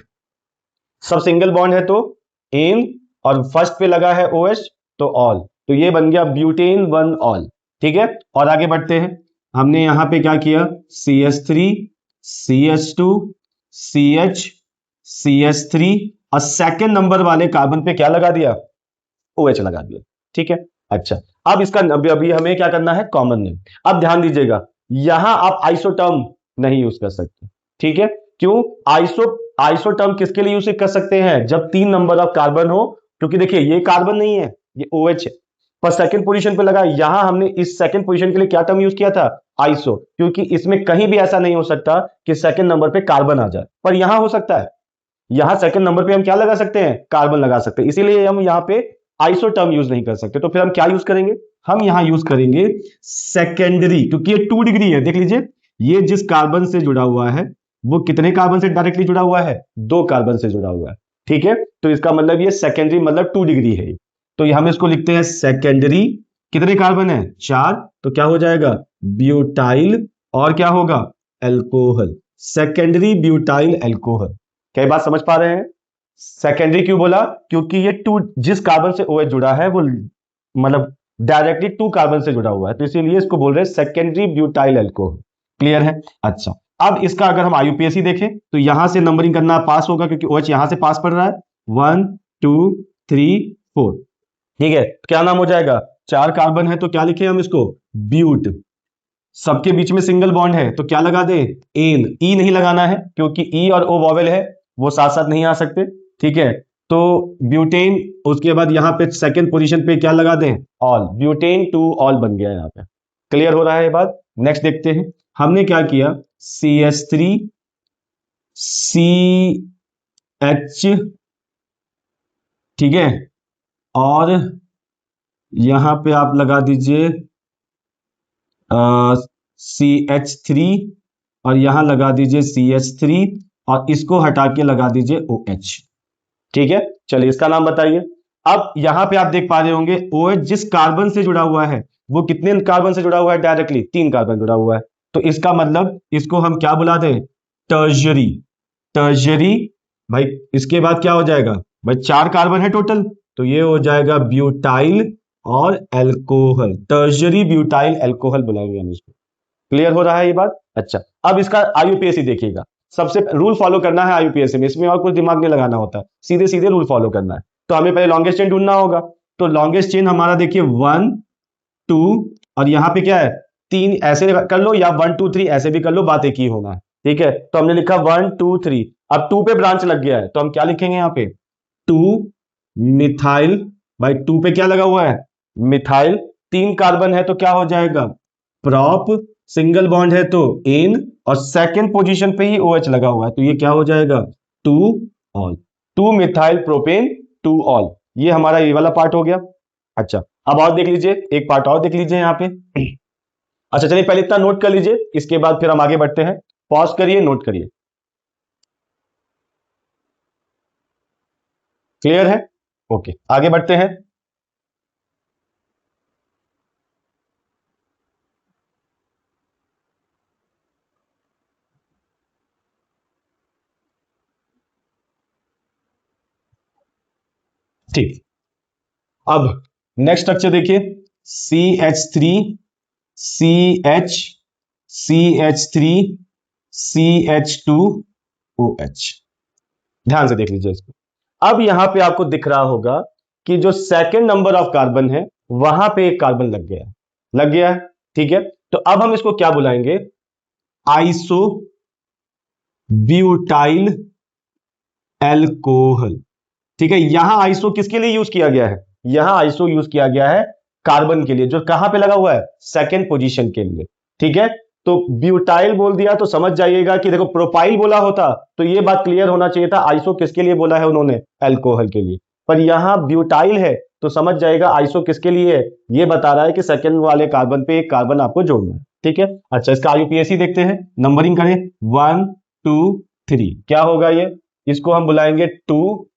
सब सिंगल बॉन्ड है तो एन, और फर्स्ट पे लगा है OH तो ऑल। तो ये बन गया ब्यूटेन 1 ऑल। ठीक है, और आगे बढ़ते हैं। हमने यहां पे क्या किया? CH3 CH2 CH CH3, और सेकेंड नंबर वाले कार्बन पे क्या लगा दिया? OH लगा दिया। ठीक है, अच्छा, अब इसका अभी हमें क्या करना है? Common name. अब ध्यान दीजिएगा, यहां आप आइसोटर्म नहीं यूज कर सकते। ठीक है, क्यों? आइसोटर्म किसके लिए यूज कर सकते हैं? जब 3 नंबर ऑफ कार्बन हो, क्योंकि देखिए ये कार्बन नहीं है, ये OH है, पर सेकंड पोजीशन पे लगा। यहां हमने इस सेकंड पोजीशन के लिए क्या टर्म यूज किया था? आइसो, क्योंकि इसमें कहीं भी ऐसा नहीं हो सकता कि सेकंड नंबर पे कार्बन आ जाए, पर यहां हो सकता है। यहां सेकंड नंबर पे हम क्या लगा सकते हैं? कार्बन लगा सकते हैं। इसीलिए हम यहां पे आइसो टर्म यूज नहीं कर सकते। तो फिर हम क्या यूज करेंगे? हम यहां यूज करेंगे सेकेंडरी, क्योंकि ये 2 डिग्री है। देख लीजिए, ये जिस कार्बन से जुड़ा हुआ है वो कितने कार्बन से डायरेक्टली जुड़ा हुआ है? 2 कार्बन से जुड़ा हुआ है। ठीक है, तो इसका मतलब ये सेकेंडरी मतलब 2 डिग्री है। तो हम इसको लिखते हैं सेकेंडरी। कितने कार्बन है? 4। तो क्या हो जाएगा? ब्यूटाइल, और क्या होगा? एल्कोहल। Secondary butyl alcohol. क्या बात समझ पा रहे हैं? सेकेंडरी क्यों बोला? क्योंकि ये 2 जिस कार्बन से OH जुड़ा है वो मतलब डायरेक्टली 2 कार्बन से जुड़ा हुआ है, तो इसीलिए इसको बोल रहे हैं सेकेंडरी ब्यूटाइल एल्कोहल। क्लियर है? अच्छा, अब इसका अगर हम IUPAC देखें तो यहां से नंबरिंग करना पास होगा, क्योंकि OH यहां से पास पड़ रहा है। 1 2 3 4। ठीक है, क्या नाम हो जाएगा? 4 कार्बन है तो क्या लिखे हम इसको? ब्यूट। सबके बीच में सिंगल बॉन्ड है तो क्या लगा दे? एन। ई नहीं लगाना है क्योंकि ई और ओ वॉवेल है, वो साथ साथ नहीं आ सकते। ठीक है, तो ब्यूटेन, उसके बाद यहां पे सेकंड पोजीशन पे क्या लगा दें? ऑल। ब्यूटेन टू ऑल बन गया यहां पे। क्लियर हो रहा है ये बात? नेक्स्ट देखते हैं। हमने क्या किया? CH3 CH, ठीक है, और यहां पे आप लगा दीजिए CH3, और यहां लगा दीजिए CH3, और इसको हटा के लगा दीजिए OH। ठीक है, चलिए इसका नाम बताइए। अब यहां पे आप देख पा रहे होंगे OH जिस कार्बन से जुड़ा हुआ है वो कितने कार्बन से जुड़ा हुआ है? डायरेक्टली 3 कार्बन जुड़ा हुआ है। तो इसका मतलब इसको हम क्या बुलाते हैं? टर्शियरी। टर्शियरी। भाई इसके बाद क्या हो जाएगा? भाई 4 कार्बन है टोटल, तो ये हो जाएगा ब्यूटाइल और एल्कोहल। टर्शियरी ब्यूटाइल एल्कोहल बुलाएंगे हम इसको। क्लियर हो रहा है ये बात? अच्छा, अब इसका IUPAC देखिएगा। सबसे रूल फॉलो करना है IUPAC में, इसमें और कुछ दिमाग नहीं लगाना होता, सीधे सीधे रूल फॉलो करना है। तो हमें पहले लॉन्गेस्ट चेन ढूंढना होगा। तो लॉन्गेस्ट चेन हमारा देखिए 1 2, और यहां पे क्या है? 3 ऐसे कर लो या 1 2 3 ऐसे भी कर लो, बात एक ही होना है। ठीक है, तो हमने लिखा 1 2 3। अब 2 पे ब्रांच लग गया है तो हम क्या लिखेंगे यहां पे? 2 मिथाइल। भाई 2 पे क्या लगा हुआ है? मिथाइल। 3 कार्बन है तो क्या हो जाएगा? प्रॉप, सिंगल बॉन्ड है तो एन, और सेकेंड पोजीशन पे ही OH लगा हुआ है, तो ये क्या हो जाएगा, two ol, two methyl propane two ol. ये हमारा ये वाला पार्ट हो गया। अच्छा, अब और देख लीजिए, एक पार्ट और देख लीजिए यहाँ पे। अच्छा चलिए पहले इतना नोट कर लीजिए, इसके बाद फिर हम आगे बढ़ते हैं। पॉज करिए, नोट करिए। क्लियर है? ओके, आगे बढ़ते हैं। ठीक, अब नेक्स्ट स्ट्रक्चर देखिए, CH3 CH CH3 CH2OH। ध्यान से देख लीजिए इसको। अब यहां पे आपको दिख रहा होगा कि जो सेकंड नंबर ऑफ कार्बन है वहां पे एक कार्बन लग गया, लग गया है। ठीक है, तो अब हम इसको क्या बुलाएंगे, आइसो ब्यूटाइल एल्कोहल। ठीक है, यहां आइसो किसके लिए यूज किया गया है, यहां आइसो यूज किया गया है कार्बन के लिए, जो कहां पे लगा हुआ है, सेकंड पोजीशन के लिए। ठीक है, तो ब्यूटाइल बोल दिया तो समझ जाइएगा कि देखो, प्रोपाइल बोला होता तो ये बात क्लियर होना चाहिए था, आइसो किसके लिए बोला है उन्होंने, एल्कोहल के लिए। पर यहां ब्यूटाइल है तो समझ जाएगा आइसो किसके लिए है, ये बता रहा है कि सेकंड वाले कार्बन पे एक कार्बन आपको जोड़ना है। ठीक है, अच्छा इसका IUPAC देखते हैं, नंबरिंग करें, 1 2 3, क्या होगा ये, इसको हम बुलाएंगे टू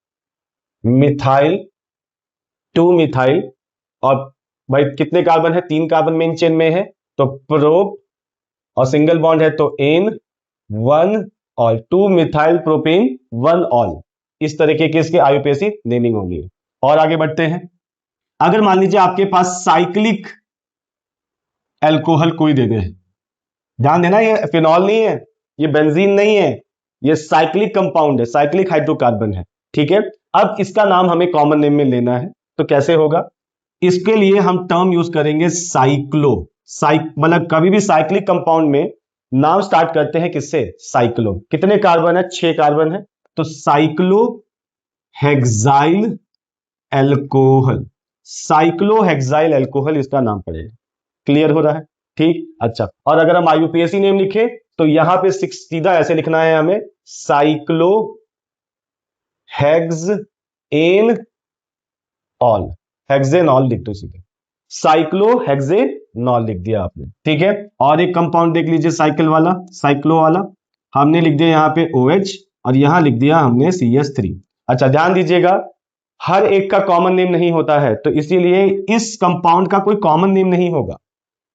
मिथाइल, टू मिथाइल। और भाई कितने कार्बन है, 3 कार्बन मेन चेन में है, तो प्रोप, और सिंगल बॉन्ड है तो ane, 1 ol, two methyl propane 1 ol. इस तरीके के इसके IUPAC नेमिंग होगी। और आगे बढ़ते हैं, अगर मान लीजिए आपके पास साइक्लिक एल्कोहल कोई दे दे, ध्यान देना ये फिनॉल नहीं है, ये बेंजीन नहीं है, ये साइक्लिक कंपाउंड है, साइक्लिक हाइड्रोकार्बन है। ठीक है, अब इसका नाम हमें कॉमन नेम में लेना है, तो कैसे होगा, इसके लिए हम टर्म यूज करेंगे साइक्लो, मतलब कभी भी साइक्लिक कंपाउंड में नाम स्टार्ट करते हैं किससे, साइक्लो। कितने कार्बन है, 6 कार्बन है, तो cyclo hexyl alcohol, cyclo hexyl alcohol इसका नाम पड़ेगा। क्लियर हो रहा है? ठीक, अच्छा, और अगर हम IUPAC नेम लिखे तो यहां पे सीधा ऐसे लिखना है हमें, cyclohexanol, hexanol लिख दो सीधे, साइक्लोहेक्सेनॉल लिख दिया आपने। ठीक है, और एक कंपाउंड देख लीजिए साइकिल वाला, साइक्लो वाला, हमने लिख दिया यहां पे OH, और यहां लिख दिया हमने CH3। अच्छा ध्यान दीजिएगा, हर एक का कॉमन नेम नहीं होता है, तो इसीलिए इस कंपाउंड का कोई कॉमन नेम नहीं होगा।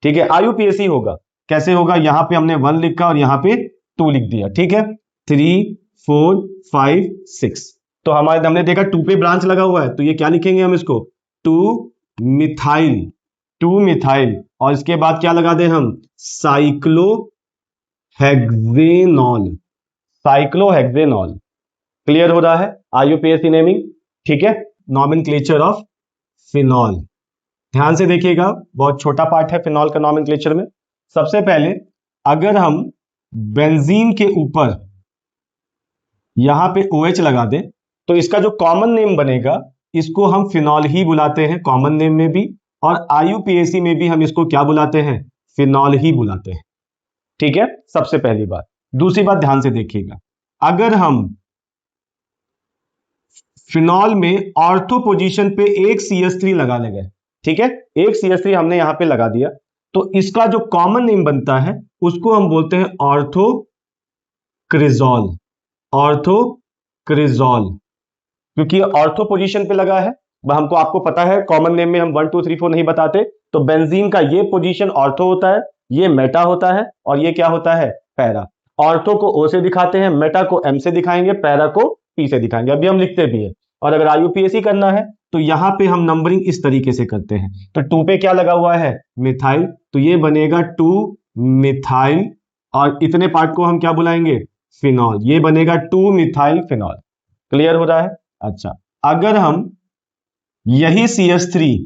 ठीक है, IUPAC होगा। कैसे होगा, यहां पे हमने 1 लिखा और यहां पे 2 लिख दिया। ठीक है, 3 4 5 6, तो हमारे हमने देखा 2 पे ब्रांच लगा हुआ है, तो ये क्या लिखेंगे हम इसको, 2 मिथाइल, 2 मिथाइल, और इसके बाद क्या लगा दें हम, cyclo hexanol, cyclo hexanol. Clear हो रहा है, IUPAC नेमिंग। ठीक है, नॉमेनक्लेचर ऑफ फिनॉल, ध्यान से देखिएगा, बहुत छोटा पार्ट है फिनॉल का नॉमेनक्लेचर में। सबसे पहले अगर हम बेंजीन के ऊपर यहां पे OH लगा दें तो इसका जो कॉमन नेम बनेगा इसको हम फिनॉल ही बुलाते हैं, कॉमन नेम में भी, और IUPAC में भी हम इसको क्या बुलाते हैं, फिनॉल ही बुलाते हैं। ठीक है, सबसे पहली बात। दूसरी बात ध्यान से देखिएगा, अगर हम फिनॉल में ऑर्थो पोजीशन पे एक CH3 लगा लेंगे, ठीक है, एक CH3 हमने यहां पे लगा दिया, तो इसका जो कॉमन नेम बनता है उसको हम बोलते हैं ऑर्थो क्रिजोल, ऑर्थो क्रिजोल, क्योंकि ऑर्थो पोजीशन पे लगा है। हमको आपको पता है कॉमन नेम में हम 1 2 3 4 नहीं बताते, तो बेंजीन का ये पोजीशन ऑर्थो होता है, ये मेटा होता है, और ये क्या होता है, पैरा। ऑर्थो को O से दिखाते हैं, मेटा को M से दिखाएंगे, पैरा को P से दिखाएंगे, अभी हम लिखते भी है। और अगर IUPAC करना है तो यहां पे हम नंबरिंग इस तरीके से करते हैं, तो 2 पे क्या लगा हुआ है, मिथाइल, तो ये बनेगा 2 मिथाइल, और इतने पार्ट को हम क्या बुलाएंगे, फिनॉल, ये बनेगा 2 मिथाइल फिनॉल। क्लियर हो रहा है? अच्छा, अगर हम यही CH3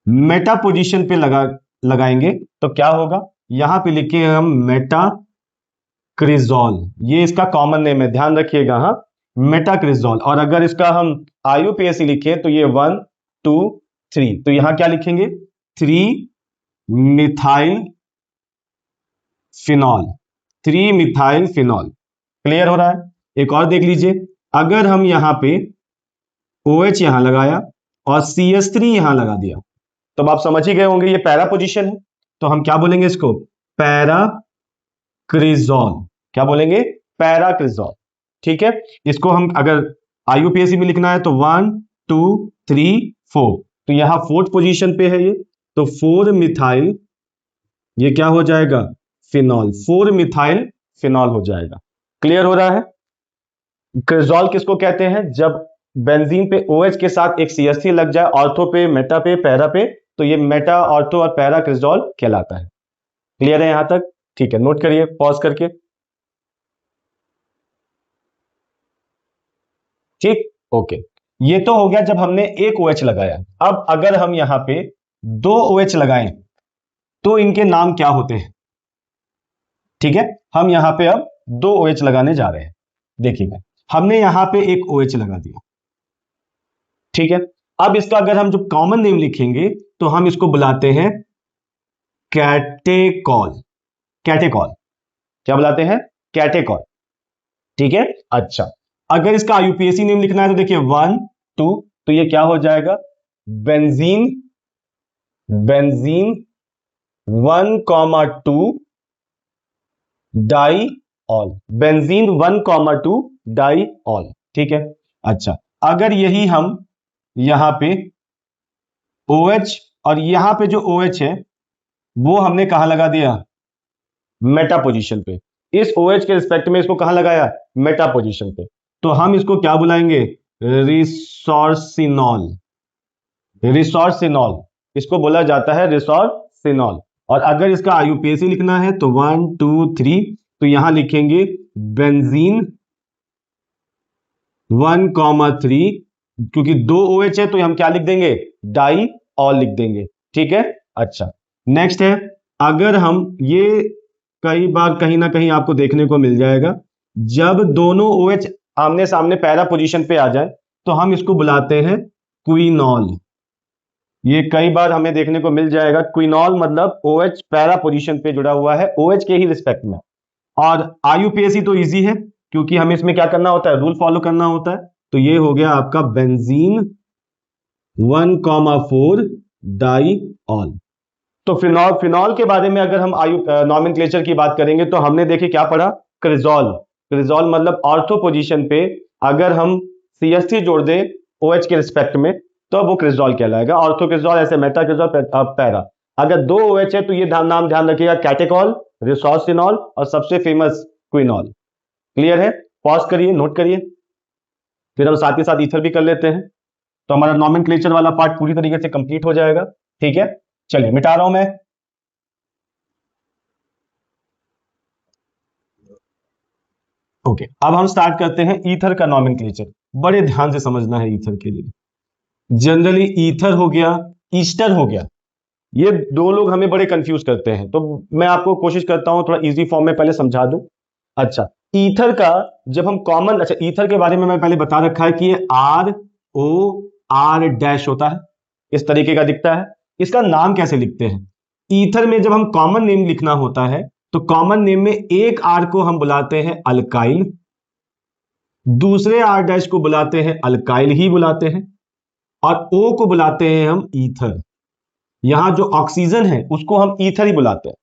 मेटा पोजीशन पे लगाएंगे तो क्या होगा, यहां पे लिखे हम मेटा क्रिजोल, ये इसका कॉमन नेम है, ध्यान रखिएगा, हाँ, मेटा क्रिजोल। और अगर इसका हम IUPAC लिखे तो ये 1 2 3, तो यहां क्या लिखेंगे, 3 methyl phenol, 3 methyl phenol. Clear हो रहा है? एक और देख लीजिए, अगर हम यहां पे OH यहां लगाया और CH3 यहां लगा दिया, तो अब आप समझ ही गए होंगे ये पैरा पोजीशन है, तो हम क्या बोलेंगे इसको? पैराक्रिजोल। क्या बोलेंगे? पैराक्रिजोल। ठीक है, इसको हम अगर IUPAC में लिखना है तो 1 2 3 4, तो यहां 4th पोजीशन पे है ये, तो 4 मिथाइल, ये क्या हो जाएगा? फिनॉल, 4 मिथाइल फिनॉल हो जाएगा। क्लियर हो रहा है? क्रिजोल किसको कहते हैं? जब बेंजीन पे OH के साथ एक CH3 लग जाए, ऑर्थो पे, मेटा पे, पैरा पे, तो ये मेटा, ऑर्थो और पैरा क्रिजोल कहलाता है। क्लियर है यहां तक? ठीक है, नोट करिए पॉज करके। ठीक, ओके। ये तो हो गया जब हमने एक OH लगाया। अब अगर हम यहां पे 2 OH लगाएं तो इनके नाम क्या होते हैं? ठीक है, हम यहां पे अब 2 OH लगाने जा रहे हैं। देखिएगा, हमने यहां पे एक OH लगा दिया। ठीक है, अब इसका अगर हम जो कॉमन नेम लिखेंगे तो हम इसको बुलाते हैं कैटेकॉल। कैटेकॉल, क्या बुलाते हैं? कैटेकॉल। ठीक है, अच्छा। अगर इसका IUPAC नेम लिखना है तो देखिए 1 2, तो ये क्या हो जाएगा? Benzene, benzene 1,2 diol, benzene 1,2 diol. ठीक है, अच्छा। अगर यही हम यहां पे OH और यहां पे जो OH है वो हमने कहां लगा दिया? मेटा पोजीशन पे। इस OH के रिस्पेक्ट में इसको कहां लगाया? मेटा पोजीशन पे। तो हम इसको क्या बुलाएंगे? रिसोर्सिनॉल। रिसोर्सिनॉल, इसको बोला जाता है रिसोर्सिनॉल। और अगर इसका IUPAC लिखना है तो 1 2 3, तो यहां लिखेंगे बेंजीन 1,3, क्योंकि 2 OH है तो हम क्या लिख देंगे? डाई ऑल लिख देंगे। ठीक है, अच्छा। नेक्स्ट है, अगर हम ये कई बार कहीं ना कहीं आपको देखने को मिल जाएगा, जब दोनों OH आमने सामने पैरा पोजीशन पे आ जाए तो हम इसको बुलाते हैं क्विनॉल। ये कई बार हमें देखने को मिल जाएगा। क्विनॉल मतलब OH पैरा पोजीशन पे जुड़ा हुआ है, OH के ही रिस्पेक्ट में। और IUPAC तो इजी है, क्योंकि हमें इसमें क्या करना होता है? रूल फॉलो करना होता है। तो ये हो गया आपका बेंजीन 1,4 डाई ऑल। तो फिनॉल, फिनॉल के बारे में अगर हम नॉमेनक्लेचर की बात करेंगे तो हमने देखिए क्या पढ़ा? क्रिजोल। क्रिजोल मतलब ऑर्थो पोजीशन पे अगर हम CH3 जोड़ दें OH के रिस्पेक्ट में तो वो क्रिजोल कहलाएगा। ऑर्थो क्रिजोल, ऐसे मेटा क्रिजोल, पैरा। अगर 2 OH है तो ये नाम ध्यान रखिएगा, कैटेकॉल, रिसोर्सिनॉल और सबसे फेमस क्विनॉल। क्लियर है? पॉज करिए, नोट करिए, फिर हम साथ ही साथ ईथर भी कर लेते हैं, तो हमारा नॉमेनक्लेचर वाला पार्ट पूरी तरीके से कंप्लीट हो जाएगा। ठीक है, चलिए मिटा रहा हूं मैं। ओके, अब हम स्टार्ट करते हैं ईथर का नॉमेनक्लेचर। बड़े ध्यान से समझना है ईथर के लिए। जनरली ईथर हो गया, ईस्टर हो गया, ये दो लोग हमें बड़े कंफ्यूज करते हैं, तो मैं आपको कोशिश करता हूं थोड़ा इजी फॉर्म में पहले समझा दूं। अच्छा, ईथर का जब हम कॉमन, अच्छा ईथर के बारे में मैं पहले बता रखा है कि ये ROR- होता है, इस तरीके का दिखता है। इसका नाम कैसे लिखते हैं? ईथर में जब हम कॉमन नेम लिखना होता है तो कॉमन नेम में एक R को हम बुलाते हैं अल्काइल, दूसरे R' को बुलाते हैं अल्काइल ही बुलाते हैं, और O को बुलाते हैं हम ईथर। यहां जो ऑक्सीजन है उसको हम ईथर ही बुलाते हैं।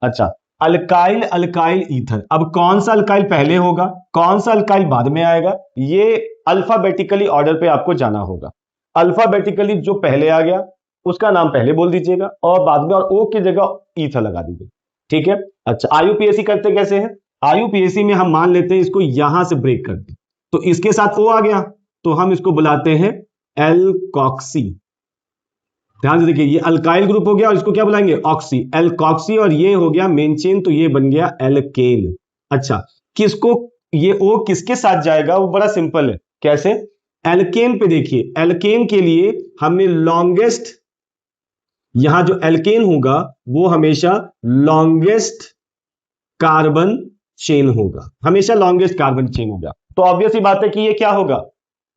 अच्छा, अल्काइल, अल्काइल, ईथर। अब कौन सा अल्काइल पहले होगा, कौन सा अल्काइल बाद में आएगा, ये अल्फाबेटिकली ऑर्डर पे आपको जाना होगा। अल्फाबेटिकली जो पहले आ गया उसका नाम पहले बोल दीजिएगा और बाद में, और O की जगह ईथर लगा दीजिए। ठीक है, अच्छा। IUPAC करते कैसे हैं? IUPAC में हम मान लेते हैं इसको यहां से ब्रेक करते, तो इसके साथ O आ गया तो हम इसको बुलाते हैं एल्कॉक्सी। ध्यान से देखिए, ये अल्काइल ग्रुप हो गया और इसको क्या बुलाएंगे? Oxy, alkoxy. और ये हो गया मेन चेन, तो ये बन गया एल्केन। अच्छा, किसको, ये O किसके साथ जाएगा? वो बड़ा सिंपल है। कैसे? एल्केन पे देखिए, एल्केन के लिए हमने लॉन्गेस्ट, यहां जो एल्केन होगा वो हमेशा लॉन्गेस्ट कार्बन चेन होगा, हमेशा लॉन्गेस्ट कार्बन चेन होगा। तो ऑब्वियस ही बात है कि ये क्या होगा?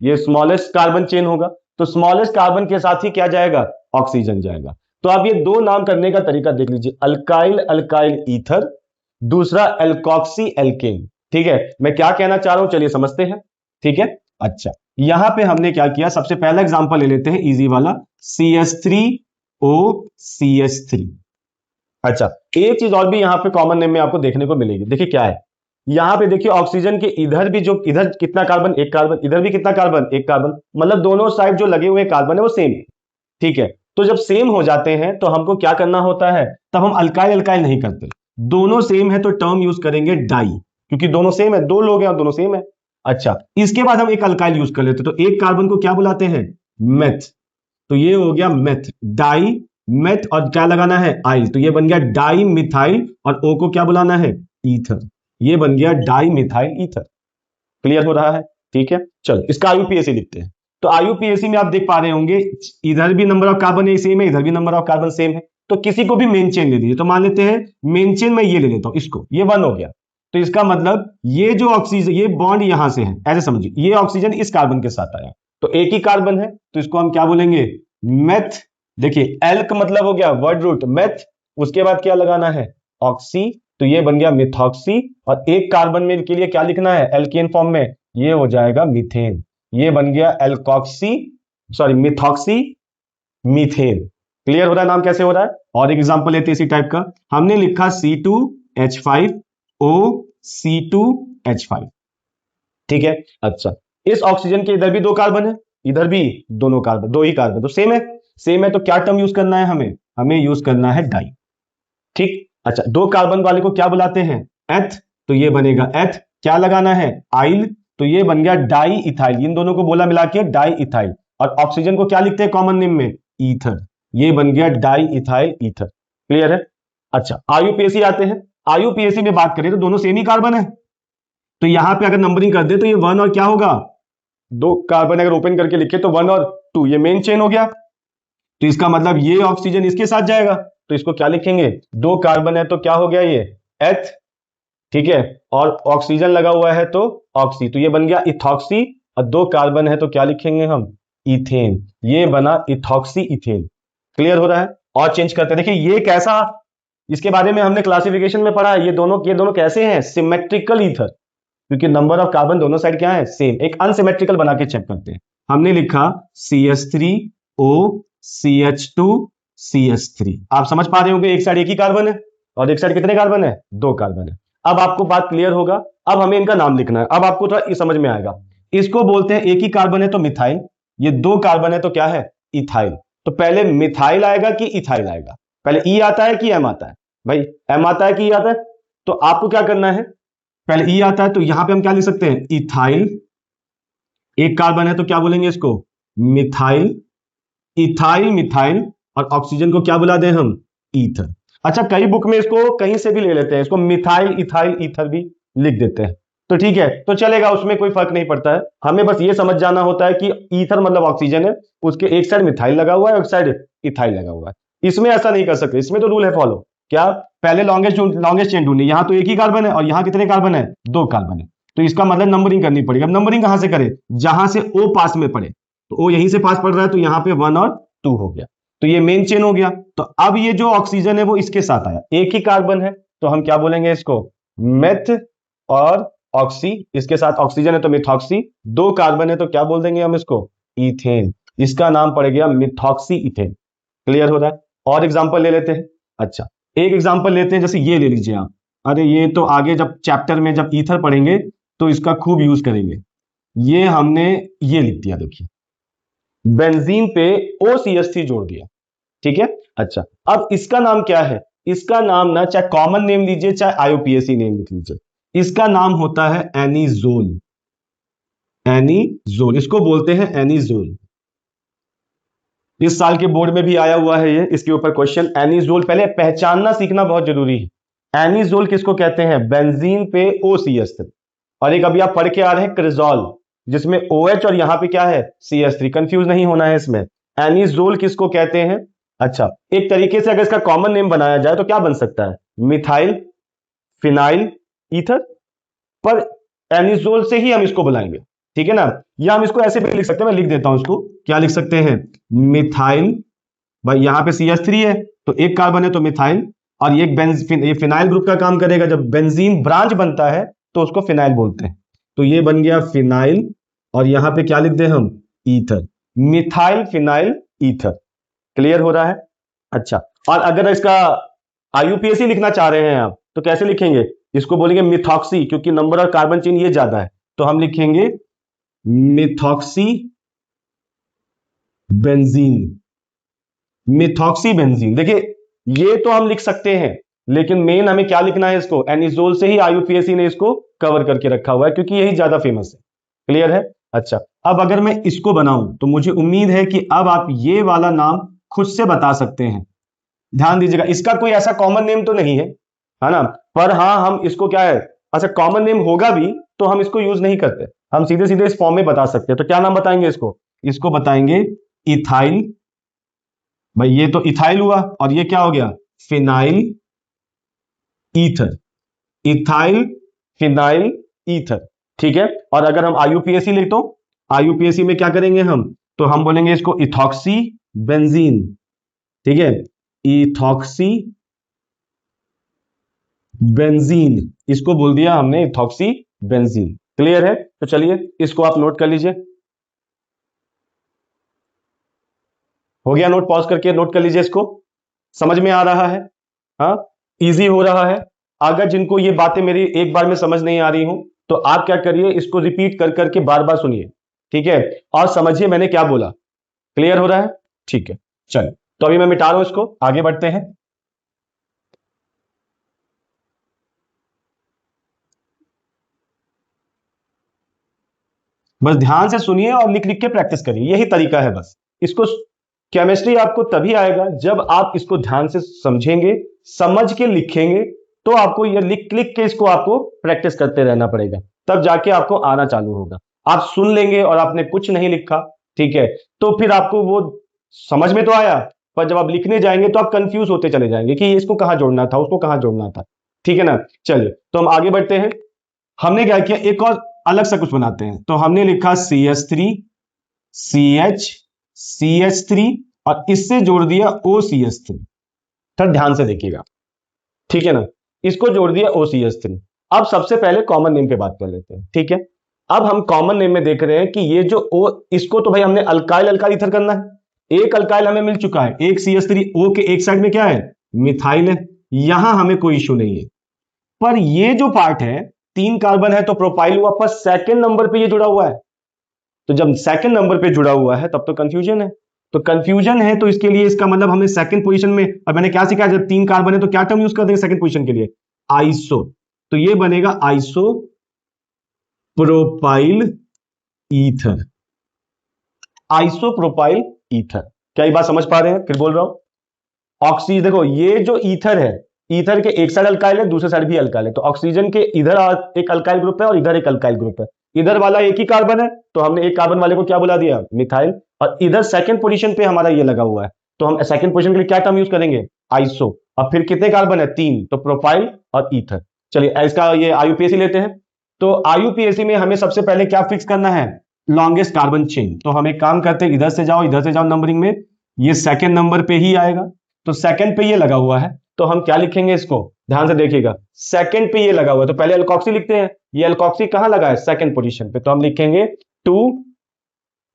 ये स्मॉलेस्ट कार्बन चेन होगा। तो स्मॉलेस्ट कार्बन के साथ ही क्या जाएगा? ऑक्सीजन जाएगा। तो आप ये दो नाम करने का तरीका देख लीजिए, अल्काइल, अल्काइल ईथर, दूसरा एल्कॉक्सी एल्केन। ठीक है, मैं क्या कहना चाह रहा हूं चलिए समझते हैं। ठीक है, अच्छा यहां पे हमने क्या किया, सबसे पहला एग्जांपल ले लेते हैं इजी वाला, CH3OCH3। अच्छा, एक चीज और भी यहां पे कॉमन नेम में आपको देखने को मिलेगी, देखिए क्या है, यहां पे देखिए ऑक्सीजन के इधर भी, जो इधर कितना कार्बन, एक कार्बन, इधर भी कितना कार्बन, एक कार्बन, मतलब दोनों साइड जो लगे हुए कार्बन है वो सेम है। ठीक है, तो जब सेम हो जाते हैं तो हमको क्या करना होता है, तब हम अल्काइल अल्काइल नहीं करते, दोनों सेम है तो टर्म यूज करेंगे डाई, क्योंकि दोनों सेम है, दो लोग हैं और दोनों सेम है। अच्छा, इसके बाद हम एक अल्काइल यूज कर लेते, तो एक कार्बन को क्या बुलाते हैं, मेथ, तो ये हो गया मेथ, डाई मेथ, और क्या लगाना है, आइल, तो ये बन गया डाई मिथाइल, और ओ को क्या बुलाना है, ईथर, ये बन गया डाई मिथाइल ईथर। क्लियर हो रहा है, ठीक है, चलो इसका आईयूपीएसी लिखते हैं। तो आईयूपीएसी में आप देख पा रहे होंगे, इधर भी नंबर ऑफ कार्बन सेम है, इधर भी नंबर ऑफ कार्बन सेम है, तो किसी को भी मेन चेन ले दीजिए, तो मान लेते हैं मेन चेन में ये ले लेता हूं, इसको, ये 1 हो गया, तो इसका मतलब ये जो ऑक्सीजन, ये बॉन्ड यहां से है, ऐसे समझिए, ये ऑक्सीजन इस कार्बन के साथ आया, तो एक ही कार्बन है, तो इसको हम क्या बोलेंगे, मेथ। देखिए एल का मतलब हो गया वर्ड रूट मेथ, उसके बाद क्या लगाना है, ऑक्सी, तो ये बन गया मिथॉक्सी, और एक कार्बन में के लिए क्या लिखना है, एल्केन फॉर्म में, ये हो जाएगा मीथेन, ये बन गया alkoxy, sorry methoxy methane. Clear हो रहा है नाम कैसे हो रहा है। और एक एग्जांपल लेते हैं इसी टाइप का, हमने लिखा C2H5O, C2H5। ठीक है, अच्छा इस ऑक्सीजन के इधर भी दो कार्बन है, इधर भी दोनों कार्बन, दो ही कार्बन, तो सेम है, सेम है, तो क्या टर्म यूज करना है हमें, हमें यूज करना है डाई। ठीक, अच्छा दो कार्बन वाले को क्या बुलाते हैं, एथ, तो ये बनेगा एथ, क्या लगाना है, आइल, तो ये बन गया डाई इथाइल, इन दोनों को बोला मिला के डाई इथाइल, और ऑक्सीजन को क्या लिखते हैं कॉमन नेम में, ईथर, ये बन गया डाई इथाइल ईथर। क्लियर है। अच्छा आईयूपीएसी आते हैं, आईयूपीएसी में बात करें तो दोनों सेम ही कार्बन है, तो यहां पे अगर नंबरिंग कर दे तो ये 1 और क्या होगा, दो कार्बन अगर ओपन करके लिखे तो 1 और 2, ये मेन चेन हो गया, तो इसका मतलब ये ऑक्सीजन इसके साथ जाएगा, तो इसको क्या लिखेंगे, दो कार्बन है तो क्या हो गया ये एथ, ठीक है, और ऑक्सीजन लगा हुआ है तो ऑक्सी, तो ये बन गया इथॉक्सी, और दो कार्बन है तो क्या लिखेंगे हम, इथेन, ये बना इथॉक्सी इथेन। क्लियर हो रहा है। और चेंज करते हैं, देखिए ये कैसा, इसके बारे में हमने क्लासिफिकेशन में पढ़ा है, ये दोनों कैसे हैं, सिमेट्रिकल ईथर, क्योंकि नंबर ऑफ कार्बन दोनों साइड क्या है, सेम। एक अनसिमेट्रिकल बना के चेक करते हैं, हमने लिखा CH3O CH2CH3, आप समझ पा रहे होंगे एक साइड एक ही कार्बन है और एक साइड कितने कार्बन है, दो कार्बन है। अब आपको बात क्लियर होगा, अब हमें इनका नाम लिखना है, अब आपको थोड़ा समझ में आएगा। इसको बोलते हैं, एक ही कार्बन है तो मिथाइल, ये दो कार्बन है तो क्या है, इथाइल। तो पहले मिथाइल आएगा कि इथाइल आएगा, पहले ई आता है कि एम आता है, भाई एम आता है कि ई आता है, तो आपको क्या करना है, पहले ई आता है, तो यहां पे हम क्या लिख सकते हैं, इथाइल, एक कार्बन है तो क्या बोलेंगे इसको, मिथाइल, इथाइल मिथाइल, और ऑक्सीजन को क्या बुला दें हम, ईथर। अच्छा कई बुक में इसको कहीं से भी ले लेते हैं, इसको मिथाइल इथाइल ईथर भी लिख देते हैं, तो ठीक है, तो चलेगा, उसमें कोई फर्क नहीं पड़ता है, हमें बस ये समझ जाना होता है कि ईथर मतलब ऑक्सीजन है, उसके एक साइड मिथाइल लगा हुआ है, एक साइड इथाइल लगा हुआ है। इसमें ऐसा नहीं कर सकते, इसमें तो रूल है फॉलो, क्या, पहले लॉन्गेस्ट चेन ढूंढनी, यहां तो एक ही कार्बन है और यहां कितने कार्बन है, दो कार्बन है, तो इसका मतलब नंबरिंग करनी पड़ेगी। अब नंबरिंग कहां से करें, जहां से ओ पास में पड़े, तो ओ यहीं से पास पड़ रहा है, तो यहां पे 1 और 2 हो गया, तो ये मेन चेन हो गया। तो अब ये जो ऑक्सीजन है वो इसके साथ आया, एक ही कार्बन है, तो हम क्या बोलेंगे इसको, मेथ, और ऑक्सी, इसके साथ ऑक्सीजन है तो मिथॉक्सी, दो कार्बन है तो क्या बोल देंगे हम इसको, इथेन, इसका नाम पड़ गया मिथॉक्सी इथेन। क्लियर हो रहा है। और एग्जांपल ले लेते हैं। अच्छा एक एग्जांपल लेते हैं, जैसे ये ले लीजिए आप, अरे ये तो आगे जब चैप्टर में जब ईथर पढ़ेंगे तो इसका खूब यूज करेंगे। ये हमने ये लिख दिया, देखिए बेंजीन पे OCH3 जोड़ दिया, ठीक है। अच्छा अब इसका नाम क्या है, इसका नाम ना चाहे कॉमन नेम लीजिए चाहे आईयूपीएसी नेम लिख लीजिए, इसका नाम होता है एनिजोल। एनिजोल, इसको बोलते हैं एनिजोल। इस साल के बोर्ड में भी आया हुआ है ये, इसके ऊपर क्वेश्चन। एनिजोल पहले पहचानना सीखना बहुत जरूरी है। एनिजोल किसको कहते हैं, बेंजीन पे OCH3, और एक अभी आप पढ़ के आ रहे हैं क्रिजोल, जिसमें OH और यहां पे क्या है, CH3, कंफ्यूज नहीं होना है इसमें। एनिजोल किसको कहते हैं। अच्छा एक तरीके से अगर इसका कॉमन नेम बनाया जाए तो क्या बन सकता है, मिथाइल फिनाइल ईथर, पर एनिजोल से ही हम इसको बुलाएंगे, ठीक है ना। या हम इसको ऐसे भी लिख सकते हैं, मैं लिख देता हूं इसको, क्या लिख सकते हैं, मिथाइल, भाई यहां पे CH3 है तो एक कार्बन है तो मिथाइल, और ये ये फिनाइल ग्रुप का काम करेगा। जब बेंजीन ब्रांच बनता है तो उसको फिनाइल बोलते हैं। तो ये बन गया फिनाइल, और यहां पे क्या लिख दे हम, ether, methyl phenyl ether. Clear हो रहा है? अच्छा, और अगर इसका आईयूपीएसी लिखना चाह रहे हैं आप तो कैसे लिखेंगे? इसको बोलेंगे मिथॉक्सी, क्योंकि नंबर और कार्बन चेन ये ज्यादा है, तो हम लिखेंगे मिथॉक्सी बेंजीन। मिथॉक्सी बेंजीन, देखिए ये तो हम लिख सकते हैं, लेकिन मेन हमें क्या लिखना है इसको, एनिजोल से ही आईयूपीएसी ने इसको कवर करके रखा हुआ है, क्योंकि यही ज्यादा फेमस है। क्लियर है? अच्छा, अब अगर मैं इसको बनाऊं तो मुझे उम्मीद है कि अब आप ये वाला नाम खुद से बता सकते हैं। ध्यान दीजिएगा, इसका कोई ऐसा कॉमन नेम तो नहीं है ना? पर हाँ, हम इसको क्या है, अच्छा कॉमन नेम होगा भी तो हम इसको यूज नहीं करते, हम सीधे सीधे इस फॉर्म में बता सकते हैं। तो क्या नाम बताएंगे इसको? इसको बताएंगे इथाइल। भाई ये तो इथाइल हुआ, और ये क्या हो गया, phenyl ether. Ethyl phenyl ether, ठीक है। और अगर हम आईयूपीएसी लिख तो आईयूपीएसी में क्या करेंगे हम, तो हम बोलेंगे इसको इथॉक्सी बेंजीन, ठीक है, इथॉक्सी बेंजीन, इसको बोल दिया हमने इथॉक्सी बेंजीन। क्लियर है? तो चलिए इसको आप नोट कर लीजिए। हो गया नोट? पॉज करके नोट कर लीजिए इसको। समझ में आ रहा है? हाँ, इजी हो रहा है। अगर जिनको ये बातें मेरी एक बार में समझ नहीं आ रही हूं तो आप क्या करिए, इसको रिपीट कर करके बार बार सुनिए, ठीक है, और समझिए मैंने क्या बोला। क्लियर हो रहा है? ठीक है, चलिए तो अभी मैं मिटा रहा हूं इसको, आगे बढ़ते हैं। बस ध्यान से सुनिए और लिख लिख के प्रैक्टिस करिए, यही तरीका है बस। इसको केमिस्ट्री आपको तभी आएगा जब आप इसको ध्यान से समझेंगे, समझ के लिखेंगे। तो आपको ये लिख लिख के इसको आपको प्रैक्टिस करते रहना पड़ेगा, तब जाके आपको आना चालू होगा। आप सुन लेंगे और आपने कुछ नहीं लिखा, ठीक है, तो फिर आपको वो समझ में तो आया, पर जब आप लिखने जाएंगे तो आप कंफ्यूज होते चले जाएंगे कि इसको कहां जोड़ना था, उसको कहां जोड़ना था। ठीक है ना? चलिए तो हम आगे बढ़ते हैं। हमने क्या किया, एक और अलग सा कुछ बनाते हैं। तो हमने लिखा CH3 CH CH3 और इससे जोड़ दिया OCH3। थोड़ा ध्यान से देखिएगा, ठीक है ना? इसको जोड़ दिया OCH3। अब सबसे पहले कॉमन नेम पे बात कर लेते हैं, ठीक है। अब हम कॉमन नेम में देख रहे हैं कि ये जो O, इसको तो भाई हमने अल्काइल अल्काइल ईथर करना है। एक अल्काइल हमें मिल चुका है, एक CH3, O के एक साइड में क्या है, मिथाइल है, यहां हमें कोई इश्यू नहीं है। पर ये जो पार्ट है, 3 कार्बन है तो प्रोपाइल हुआ, पर सेकंड नंबर पे ये जुड़ा हुआ है। तो जब सेकंड नंबर पे जुड़ा हुआ है तब तो कंफ्यूजन है। तो कंफ्यूजन है तो इसके लिए इसका मतलब हमें सेकंड पोजीशन में, अब मैंने क्या सीखा, जब 3 कार्बन है तो क्या टर्म यूज कर देंगे सेकंड पोजीशन के लिए, आइसो। तो ये बनेगा iso propyl ether. Iso propyl ether. क्या ये बात समझ पा रहे हैं? फिर बोल रहा हूं, ऑक्सीजन देखो, ये जो ईथर है, ईथर के एक साइड अल्काइल है, दूसरे साइड भी अल्काइल है। तो ऑक्सीजन के इधर एक अल्काइल ग्रुप है और इधर एक अल्काइल ग्रुप है। इधर वाला एक ही कार्बन है तो हमने एक कार्बन वाले को क्या बुला दिया, मिथाइल। और इधर सेकंड पोजीशन पे हमारा ये लगा हुआ है, तो हम सेकंड पोजीशन के लिए क्या टर्म यूज करेंगे, आइसो। और फिर कितने कार्बन है, 3, तो प्रोपाइल और ईथर। चलिए इसका ये आईयूपीएसी लेते हैं। तो आईयूपीएसी में हमें सबसे पहले क्या फिक्स करना है, लॉन्गेस्ट कार्बन चेन। तो हम एक काम करते हैं, इधर से जाओ नंबरिंग में, ये सेकंड नंबर पे ही आएगा। तो सेकंड पे ये लगा हुआ है, तो हम क्या लिखेंगे इसको, ध्यान से देखिएगा, सेकंड पे ये लगा हुआ है तो पहले अल्कोक्सी लिखते हैं। ये अल्कोक्सी कहां लगा है, सेकंड पोजीशन पे, तो हम लिखेंगे 2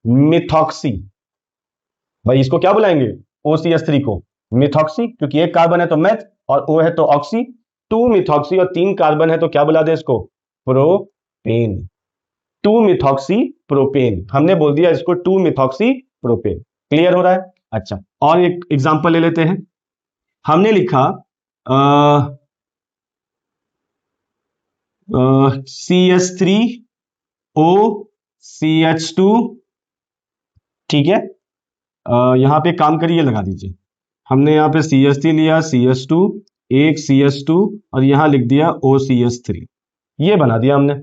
मिथॉक्सी। भाई इसको क्या बुलाएंगे, OCH3 को मिथॉक्सी, क्योंकि एक कार्बन है तो मेथ और O है तो ऑक्सी। 2 मिथॉक्सी और 3 कार्बन है तो क्या बुला दे इसको, प्रोपेन। 2 मिथॉक्सी प्रोपेन, हमने बोल दिया इसको 2 मिथॉक्सी प्रोपेन। क्लियर हो रहा है? अच्छा, और एक एग्जांपल ले लेते हैं। हमने लिखा CH3OCH2, ठीक है। यहां पे काम करिए, लगा दीजिए। हमने यहां पे CH3 लिया, CH2, एक CH2 और यहां लिख दिया OCH3, ये बना दिया हमने,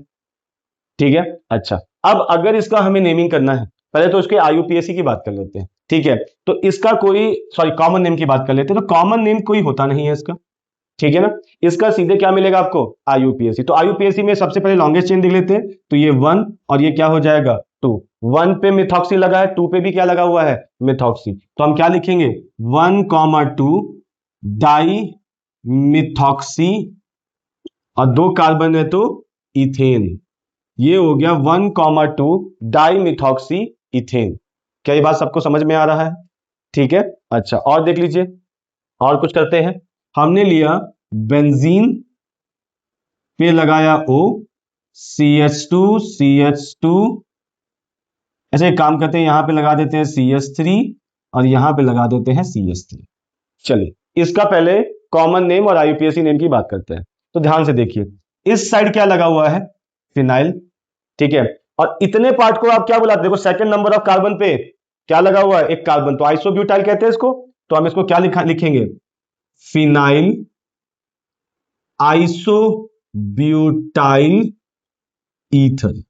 ठीक है। अच्छा, अब अगर इसका हमें नेमिंग करना है, पहले तो इसके आईयूपीएसी की बात कर लेते हैं, ठीक है। तो इसका कोई, सॉरी, कॉमन नेम की बात कर लेते हैं। तो कॉमन नेम कोई होता नहीं है इसका, ठीक है ना। इसका सीधे क्या मिलेगा आपको, आईयूपीएसी। तो आईयूपीएसी में सबसे पहले लॉन्गेस्ट चेन देख लेते हैं। तो ये 1 और ये क्या हो जाएगा, 2। 1 पे मिथॉक्सी लगा है, 2 पे भी क्या लगा हुआ है, मिथॉक्सी। तो हम क्या लिखेंगे, 1, 2 डाई मिथॉक्सी, और 2 कार्बन है तो इथेन। ये हो गया 1,2 डाई मिथॉक्सी इथेन। क्या ये बात सबको समझ में आ रहा है? ठीक है। अच्छा, और देख लीजिए, और कुछ करते हैं। हमने लिया बेंजीन पे लगाया O, CH2 CH2। ऐसे एक काम करते हैं, यहां पे लगा देते हैं CH3 और यहां पे लगा देते हैं CH3। चलिए, इसका पहले कॉमन नेम और आईयूपीएसी नेम की बात करते हैं। तो ध्यान से देखिए, इस साइड क्या लगा हुआ है? फिनाइल। ठीक है, और इतने पार्ट को आप क्या बुलाते? देखो, सेकंड नंबर ऑफ कार्बन पे क्या लगा हुआ है? एक कार्बन, तो आइसोब्यूटाइल कहते हैं इसको। तो हम इसको क्या लिखेंगे? Phenyl isobutyl ether.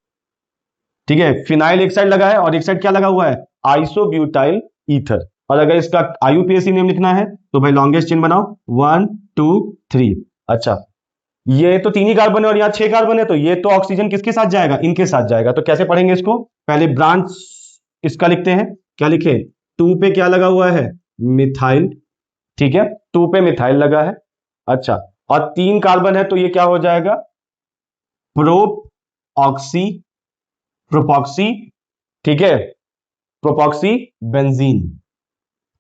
ठीक है, फिनाइल एक साइड लगा है और एक साइड क्या लगा हुआ है? Isobutyl ether. और अगर इसका आईयूपीएसी नेम लिखना है तो भाई लॉन्गेस्ट चेन बनाओ, 1 2 3। अच्छा, ये तो 3 ही कार्बन है और यहाँ 6 कार्बन है, तो ये तो ऑक्सीजन किसके साथ जाएगा? इनके साथ जाएगा। तो कैसे पढ़ेंगे इसको? पहले ब्रांच इसका लिखते हैं। क्या लिखे? 2 पे क्या लगा हुआ है? मिथाइल। ठीक है, 2 पे मिथाइल लगा है। अच्छा, और 3 कार्बन है तो ये क्या हो जाएगा? Propoxy, propoxy. ठीक है, प्रोपॉक्सी बेंजीन,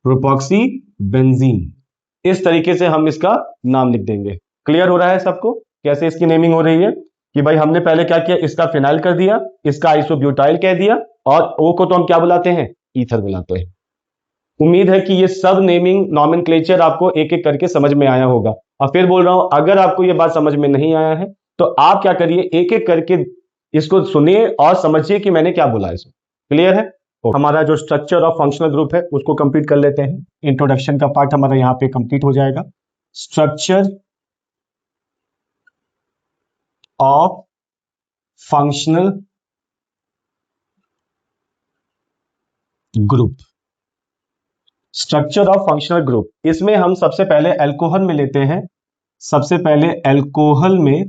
प्रोपॉक्सी बेंजीन। इस तरीके से हम इसका नाम लिख देंगे। क्लियर हो रहा है सबको कैसे इसकी नेमिंग हो रही है? कि भाई हमने पहले क्या किया, इसका फिनाइल कर दिया, इसका आइसोब्यूटाइल कह दिया, और ओ को तो हम क्या बुलाते हैं? ईथर बुलाते हैं। उम्मीद है कि ये सब नेमिंग नॉमेनक्लेचर आपको एक एक करके समझ में आया होगा। और फिर बोल रहा हूं, अगर आपको ये बात समझ में नहीं आया है तो आप क्या करिए, एक एक करके इसको सुनिए और समझिए कि मैंने क्या बोला इसमें। क्लियर है? हमारा जो स्ट्रक्चर ऑफ फंक्शनल ग्रुप है उसको कंप्लीट कर लेते हैं। इंट्रोडक्शन का पार्ट हमारा यहां पे कंप्लीट हो जाएगा। Structure of functional group, structure of functional group, इसमें हम सबसे पहले अल्कोहल में लेते हैं। सबसे पहले अल्कोहल में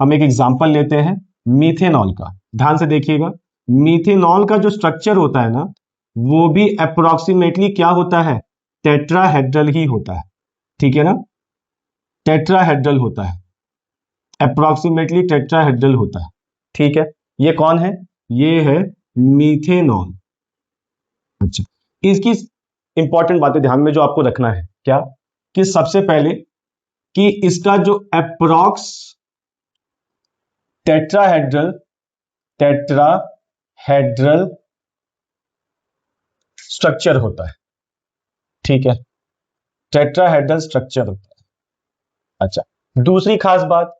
हम एक एग्जांपल लेते हैं मीथेनॉल का। ध्यान से देखिएगा, मीथेनॉल का जो स्ट्रक्चर होता है ना, वो भी अप्रोक्सीमेटली क्या होता है? टेट्राहेड्रल ही होता है। ठीक है ना? टेट्राहेड्रल होता है, अप्रोक्सीमेटली टेट्राहेड्रल होता है। ठीक है, ये कौन है? ये है मीथेनॉल। अच्छा, इसकी इंपॉर्टेंट बातें ध्यान में जो आपको रखना है क्या, कि सबसे पहले कि इसका जो अप्रोक्स टेट्राहेड्रल, टेट्राहेड्रल स्ट्रक्चर होता है। ठीक है, टेट्राहेड्रल स्ट्रक्चर होता है। अच्छा, दूसरी खास बात,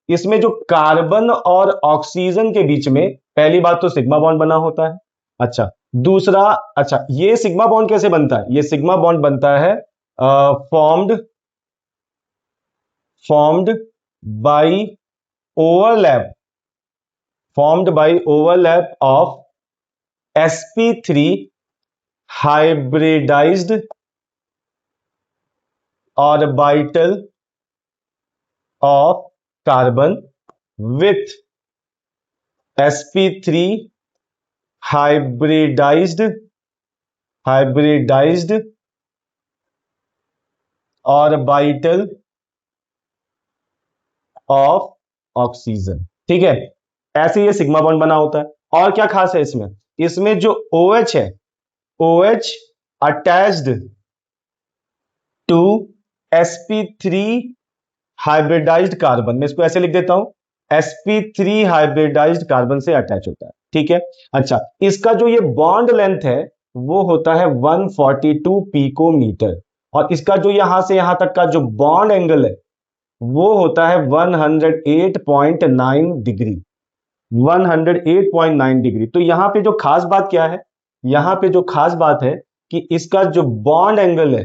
इसमें जो कार्बन और ऑक्सीजन के बीच में, पहली बात तो सिग्मा बॉन्ड बना होता है। अच्छा, दूसरा, अच्छा ये सिग्मा बॉन्ड कैसे बनता है? ये सिग्मा बॉन्ड बनता है formed by overlap, formed by overlap of sp3 hybridised orbital of carbon with sp3 hybridised orbital of oxygen. ठीक है, ऐसे ये सिग्मा बॉन्ड बना होता है। और क्या खास है इसमें? इसमें जो OH है, OH attached to sp3 hybridised carbon, मैं इसको ऐसे लिख देता हूं, sp3 हाइब्रिडाइज्ड कार्बन से अटैच होता है। ठीक है, अच्छा इसका जो ये बॉन्ड लेंथ है वो होता है 142 पिकोमीटर, और इसका जो यहां से यहां तक का जो बॉन्ड एंगल है वो होता है 108.9 डिग्री, 108.9 डिग्री। तो यहां पे जो खास बात क्या है, यहां पे जो खास बात है कि इसका जो बॉन्ड एंगल है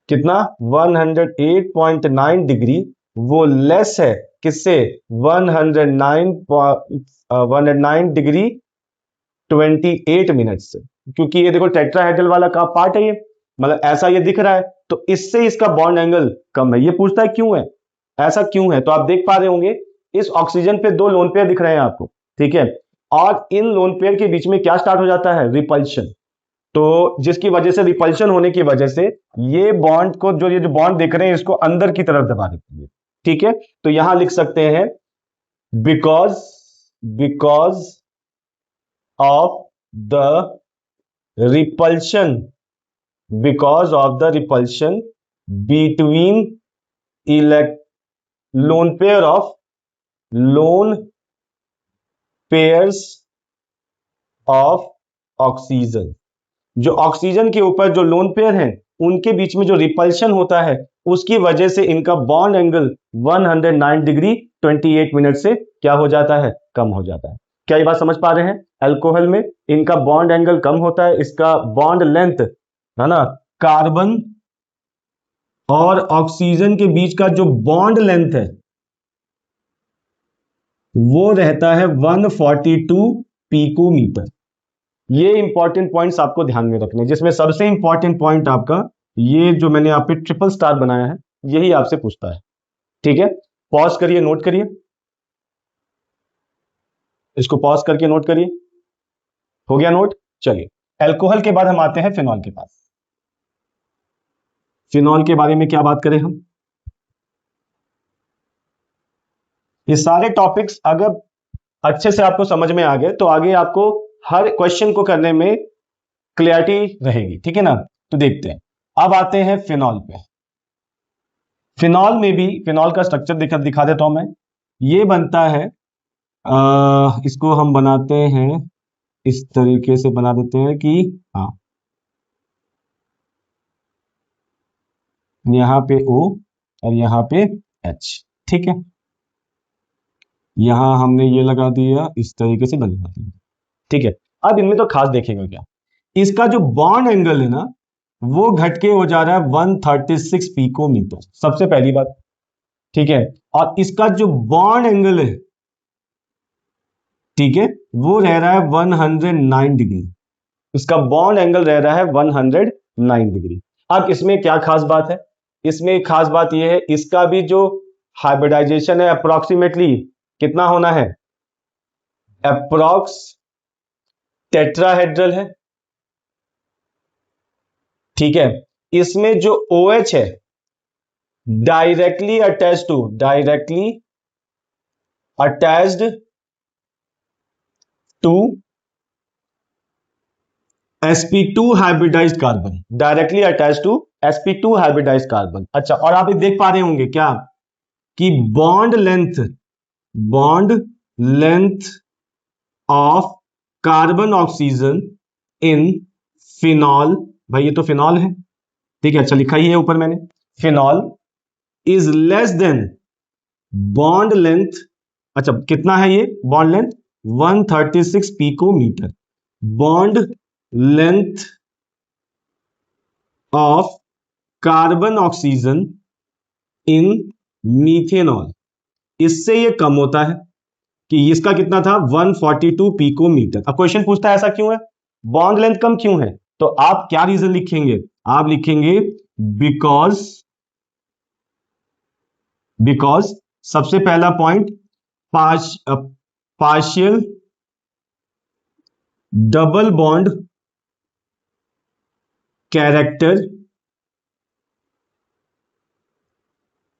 कितना? 108.9 डिग्री, वो लेस है किससे? 109 डिग्री 28 मिनट से। क्योंकि ये देखो टेट्राहेड्रल वाला का पार्ट है, ये मतलब ऐसा ये दिख रहा है, तो इससे इसका बॉन्ड एंगल कम है। ये पूछता है क्यों है, ऐसा क्यों है? तो आप देख पा रहे होंगे इस ऑक्सीजन पे 2 लोन पेयर दिख रहे हैं आपको। ठीक है, और इन लोन पेयर के बीच में क्या स्टार्ट हो जाता है? रिपल्शन। तो जिसकी वजह से रिपल्शन होने की वजह से ये बॉन्ड को, जो ये जो बॉन्ड देख रहे हैं, इसको अंदर की तरफ दबा देती है। ठीक है, तो यहां लिख सकते हैं because of the repulsion between lone pairs of oxygen. जो ऑक्सीजन के ऊपर जो लोन पेयर हैं, उनके बीच में जो रिपल्शन होता है, उसकी वजह से इनका बॉन्ड एंगल 109 डिग्री 28 मिनट से क्या हो जाता है, कम हो जाता है। क्या ये बात समझ पा रहे हैं? अल्कोहल में इनका बॉन्ड एंगल कम होता है, इसका बॉन्ड लेंथ है ना, कार्बन और ऑक्सीजन के बीच का जो बॉन्ड लेंथ है वो रहता है 142 पिकोमीटर। ये इंपॉर्टेंट पॉइंट्स आपको ध्यान में रखने, जिसमें सबसे इंपॉर्टेंट पॉइंट आपका ये जो मैंने यहाँ पे ट्रिपल स्टार बनाया है, यही आपसे पूछता है। ठीक है, पॉज करिए, नोट करिए, इसको पॉज करके नोट करिए। हो गया नोट? चलिए, अल्कोहल के बाद हम आते हैं फिनॉल के पास। फिनॉल के बारे में क्या बात करें हम? ये सारे टॉपिक्स अगर अच्छे से आपको समझ में आ गए तो आगे आपको हर क्वेश्चन को करने में क्लियरिटी रहेगी। ठीक है ना? तो देखते हैं, अब आते हैं फिनॉल पे। फिनॉल में भी फिनॉल का स्ट्रक्चर दिखा देता हूं मैं। ये बनता है, इसको हम बनाते हैं इस तरीके से, बना देते हैं कि हाँ, यहां पे O और यहां पे H। ठीक है, यहां हमने ये लगा दिया, इस तरीके से बना दिया। ठीक है, अब इनमें तो खास देखेगा क्या, इसका जो बॉन्ड एंगल है ना, वो घट के हो जा रहा है 136 पिकोमीटर, सबसे पहली बात। ठीक है, और इसका जो बॉन्ड एंगल है, ठीक है, वो रह रहा है 109 डिग्री। इसका बॉन्ड एंगल रह रहा है 109 डिग्री। अब इसमें क्या खास बात है? इसमें खास बात यह है, इसका भी जो हाइब्रिडाइजेशन है अप्रोक्सीमेटली कितना होना है, अप्रोक्स टेट्राहेड्रल है। ठीक है, इसमें जो OH है directly attached to sp2 hybridised carbon, directly attached to sp2 hybridised carbon. अच्छा, और आप देख पा रहे होंगे क्या कि bond length of carbon oxygen in phenol, भाई ये तो फिनॉल है। ठीक है, अच्छा लिखा ही है ऊपर मैंने, phenol is less than bond length. अच्छा, कितना है ये bond length? 136 picometre. Bond length of carbon oxygen in methanol, इससे ये कम होता है, कि इसका कितना था, 142 पिकोमीटर। अब क्वेश्चन पूछता है ऐसा क्यों है, बॉन्ड लेंथ कम क्यों है? तो आप क्या रीजन लिखेंगे? आप लिखेंगे बिकॉज सबसे पहला point, partial double bond character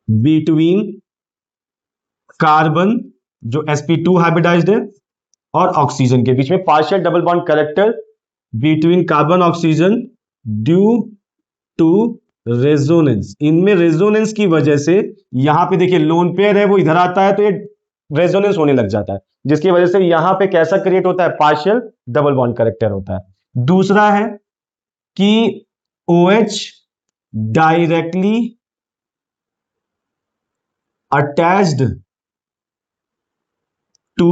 between carbon जो sp2 हाइब्रिडाइज्ड है और ऑक्सीजन के बीच में, partial double bond character between carbon oxygen due to resonance. इनमें रेजोनेंस की वजह से, यहां पे देखिए लोन पेयर है वो इधर आता है तो ये रेजोनेंस होने लग जाता है, जिसकी वजह से यहां पे कैसा क्रिएट होता है, पार्शियल डबल बॉन्ड कैरेक्टर होता है। दूसरा है कि OH directly attached to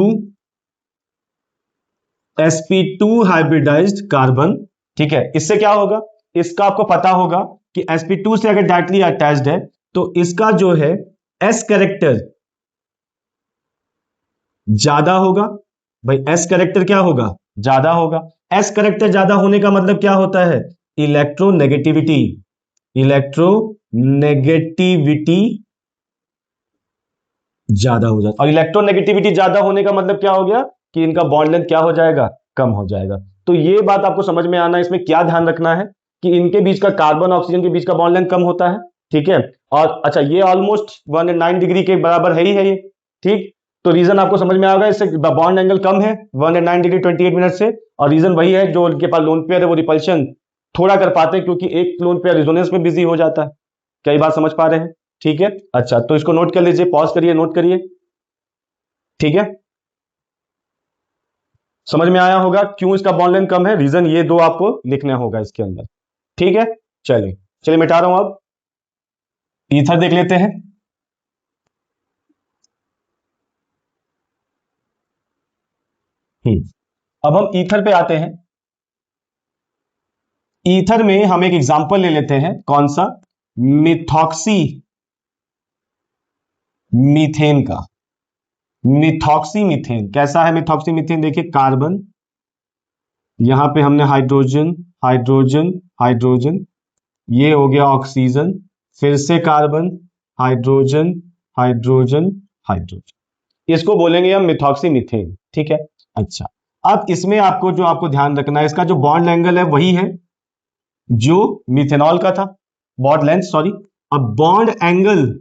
sp2 hybridised carbon. ठीक है, इससे क्या होगा, इसका आपको पता होगा कि sp2 से अगर डायरेक्टली अटैच्ड है तो इसका जो है s कैरेक्टर ज्यादा होगा। भाई s कैरेक्टर क्या होगा, ज्यादा होगा। s कैरेक्टर ज्यादा होने का मतलब क्या होता है, इलेक्ट्रोनेगेटिविटी ज्यादा हो जाता है। और इलेक्ट्रोनेगेटिविटी ज्यादा होने का मतलब क्या हो गया, कि इनका बॉन्ड लेंथ क्या हो जाएगा, कम हो जाएगा। तो ये बात आपको समझ में आना है। इसमें क्या ध्यान रखना है कि इनके बीच का कार्बन ऑक्सीजन के बीच का बॉन्ड लेंथ कम होता है, ठीक है। और अच्छा, ये ऑलमोस्ट 109 डिग्री के बराबर है ही है ये, ठीक। तो रीजन आपको समझ में आ गया, इससे बॉन्ड एंगल कम है 109 डिग्री 28 मिनट से, और रीजन वही है जो उनके पास लोन पेयर है वो रिपल्शन थोड़ा कर पाते हैं, क्योंकि एक लोन पेयर रेजोनेंस में बिजी हो जाता है। कई बात समझ पा रहे हैं, ठीक है। अच्छा, तो इसको नोट कर लीजिए, पॉज करिए, नोट करिए, ठीक है। समझ में आया होगा क्यों इसका बॉन्ड लेंथ कम है, रीजन ये दो आपको लिखना होगा इसके अंदर, ठीक है। चलिए चलिए, मिटा रहा हूं। अब ईथर देख लेते हैं। अब हम ईथर पे आते हैं। ईथर में हम एक एग्जांपल ले लेते हैं, कौन सा, मिथॉक्सी मीथेन का। मिथॉक्सी मीथेन कैसा है? मिथॉक्सी मीथेन देखिए, कार्बन, यहां पे हमने हाइड्रोजन हाइड्रोजन हाइड्रोजन, ये हो गया ऑक्सीजन, फिर से कार्बन, हाइड्रोजन हाइड्रोजन हाइड्रोजन, इसको बोलेंगे हम मिथॉक्सी मीथेन, ठीक है। अच्छा, अब इसमें आपको जो आपको ध्यान रखना है, इसका जो बॉन्ड एंगल है वही है जो मिथेनॉल का था, बॉन्ड लेंथ सॉरी। अब बॉन्ड एंगल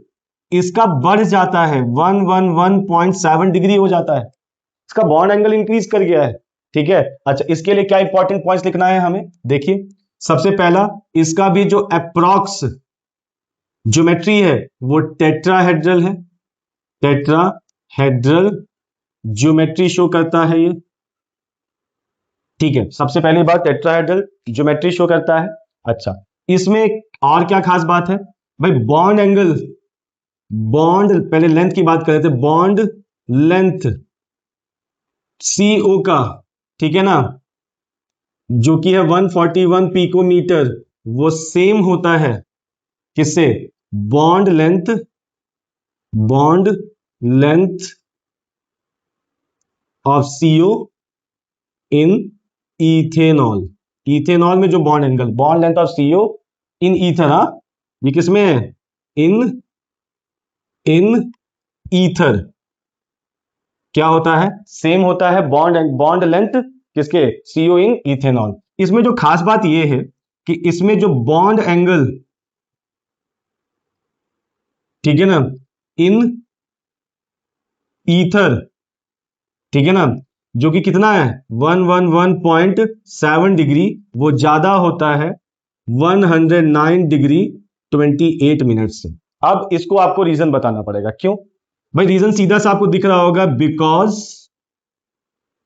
इसका बढ़ जाता है, 111.7 डिग्री हो जाता है, इसका बॉन्ड एंगल इंक्रीज कर गया है, ठीक है। अच्छा, इसके लिए क्या इंपॉर्टेंट पॉइंट्स लिखना है हमें, देखिए। सबसे पहला, इसका भी जो अप्रॉक्स ज्योमेट्री है वो टेट्राहेड्रल है, टेट्राहेड्रल ज्योमेट्री शो करता है ये, ठीक है। सबसे पहली बात, टेट्राहेड्रल ज्योमेट्री शो करता है। अच्छा, इसमें और क्या खास बात है भाई, बॉन्ड एंगल, बॉन्ड, पहले लेंथ की बात कर रहे थे, बॉन्ड लेंथ CO का, ठीक है ना, जो कि है 141 पिकोमीटर, वो सेम होता है किससे, bond length, bond length of CO in ethanol. Ethanol में जो bond angle, bond length of CO in ether, हाँ, ये किसमें है, इन ईथर, क्या होता है, सेम होता है बॉन्ड लेंथ किसके, CO इन इथेनॉल। इसमें जो खास बात यह है कि इसमें जो बॉन्ड एंगल, ठीक है ना, इन ईथर, ठीक है ना, जो कि कितना है 111.7 डिग्री, वो ज्यादा होता है 109 डिग्री 28 मिनट से। अब इसको आपको रीजन बताना पड़ेगा, क्यों भाई, रीजन सीधा सा आपको दिख रहा होगा, because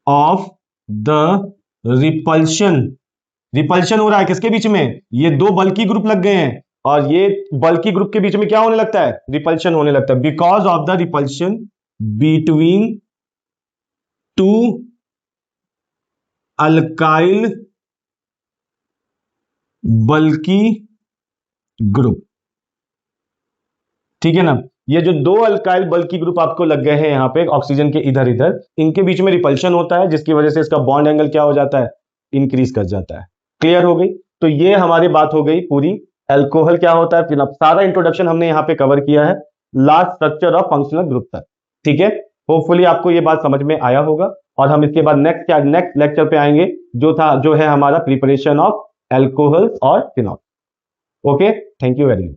of the repulsion. Repulsion हो रहा है किसके बीच में, ये दो बल्की ग्रुप लग गए हैं, और ये बल्की ग्रुप के बीच में क्या होने लगता है, रिपल्शन होने लगता है, because of the repulsion between two alkyl bulky group, ठीक है ना। ये जो दो अल्काइल बल्की ग्रुप आपको लग गए हैं यहां पे ऑक्सीजन के इधर इधर, इनके बीच में रिपल्शन होता है, जिसकी वजह से इसका बॉन्ड एंगल क्या हो जाता है, इंक्रीज कर जाता है। क्लियर हो गई? तो ये हमारी बात हो गई पूरी, एल्कोहल क्या होता है, फिर सारा इंट्रोडक्शन हमने यहाँ पे कवर किया है, last structure of functional group तक, ठीक है। होपफुली आपको ये बात समझ में आया होगा, और हम इसके बाद नेक्स्ट लेक्चर पे आएंगे, जो है हमारा प्रिपरेशन ऑफ एल्कोहल और phenol. Okay, thank you very much.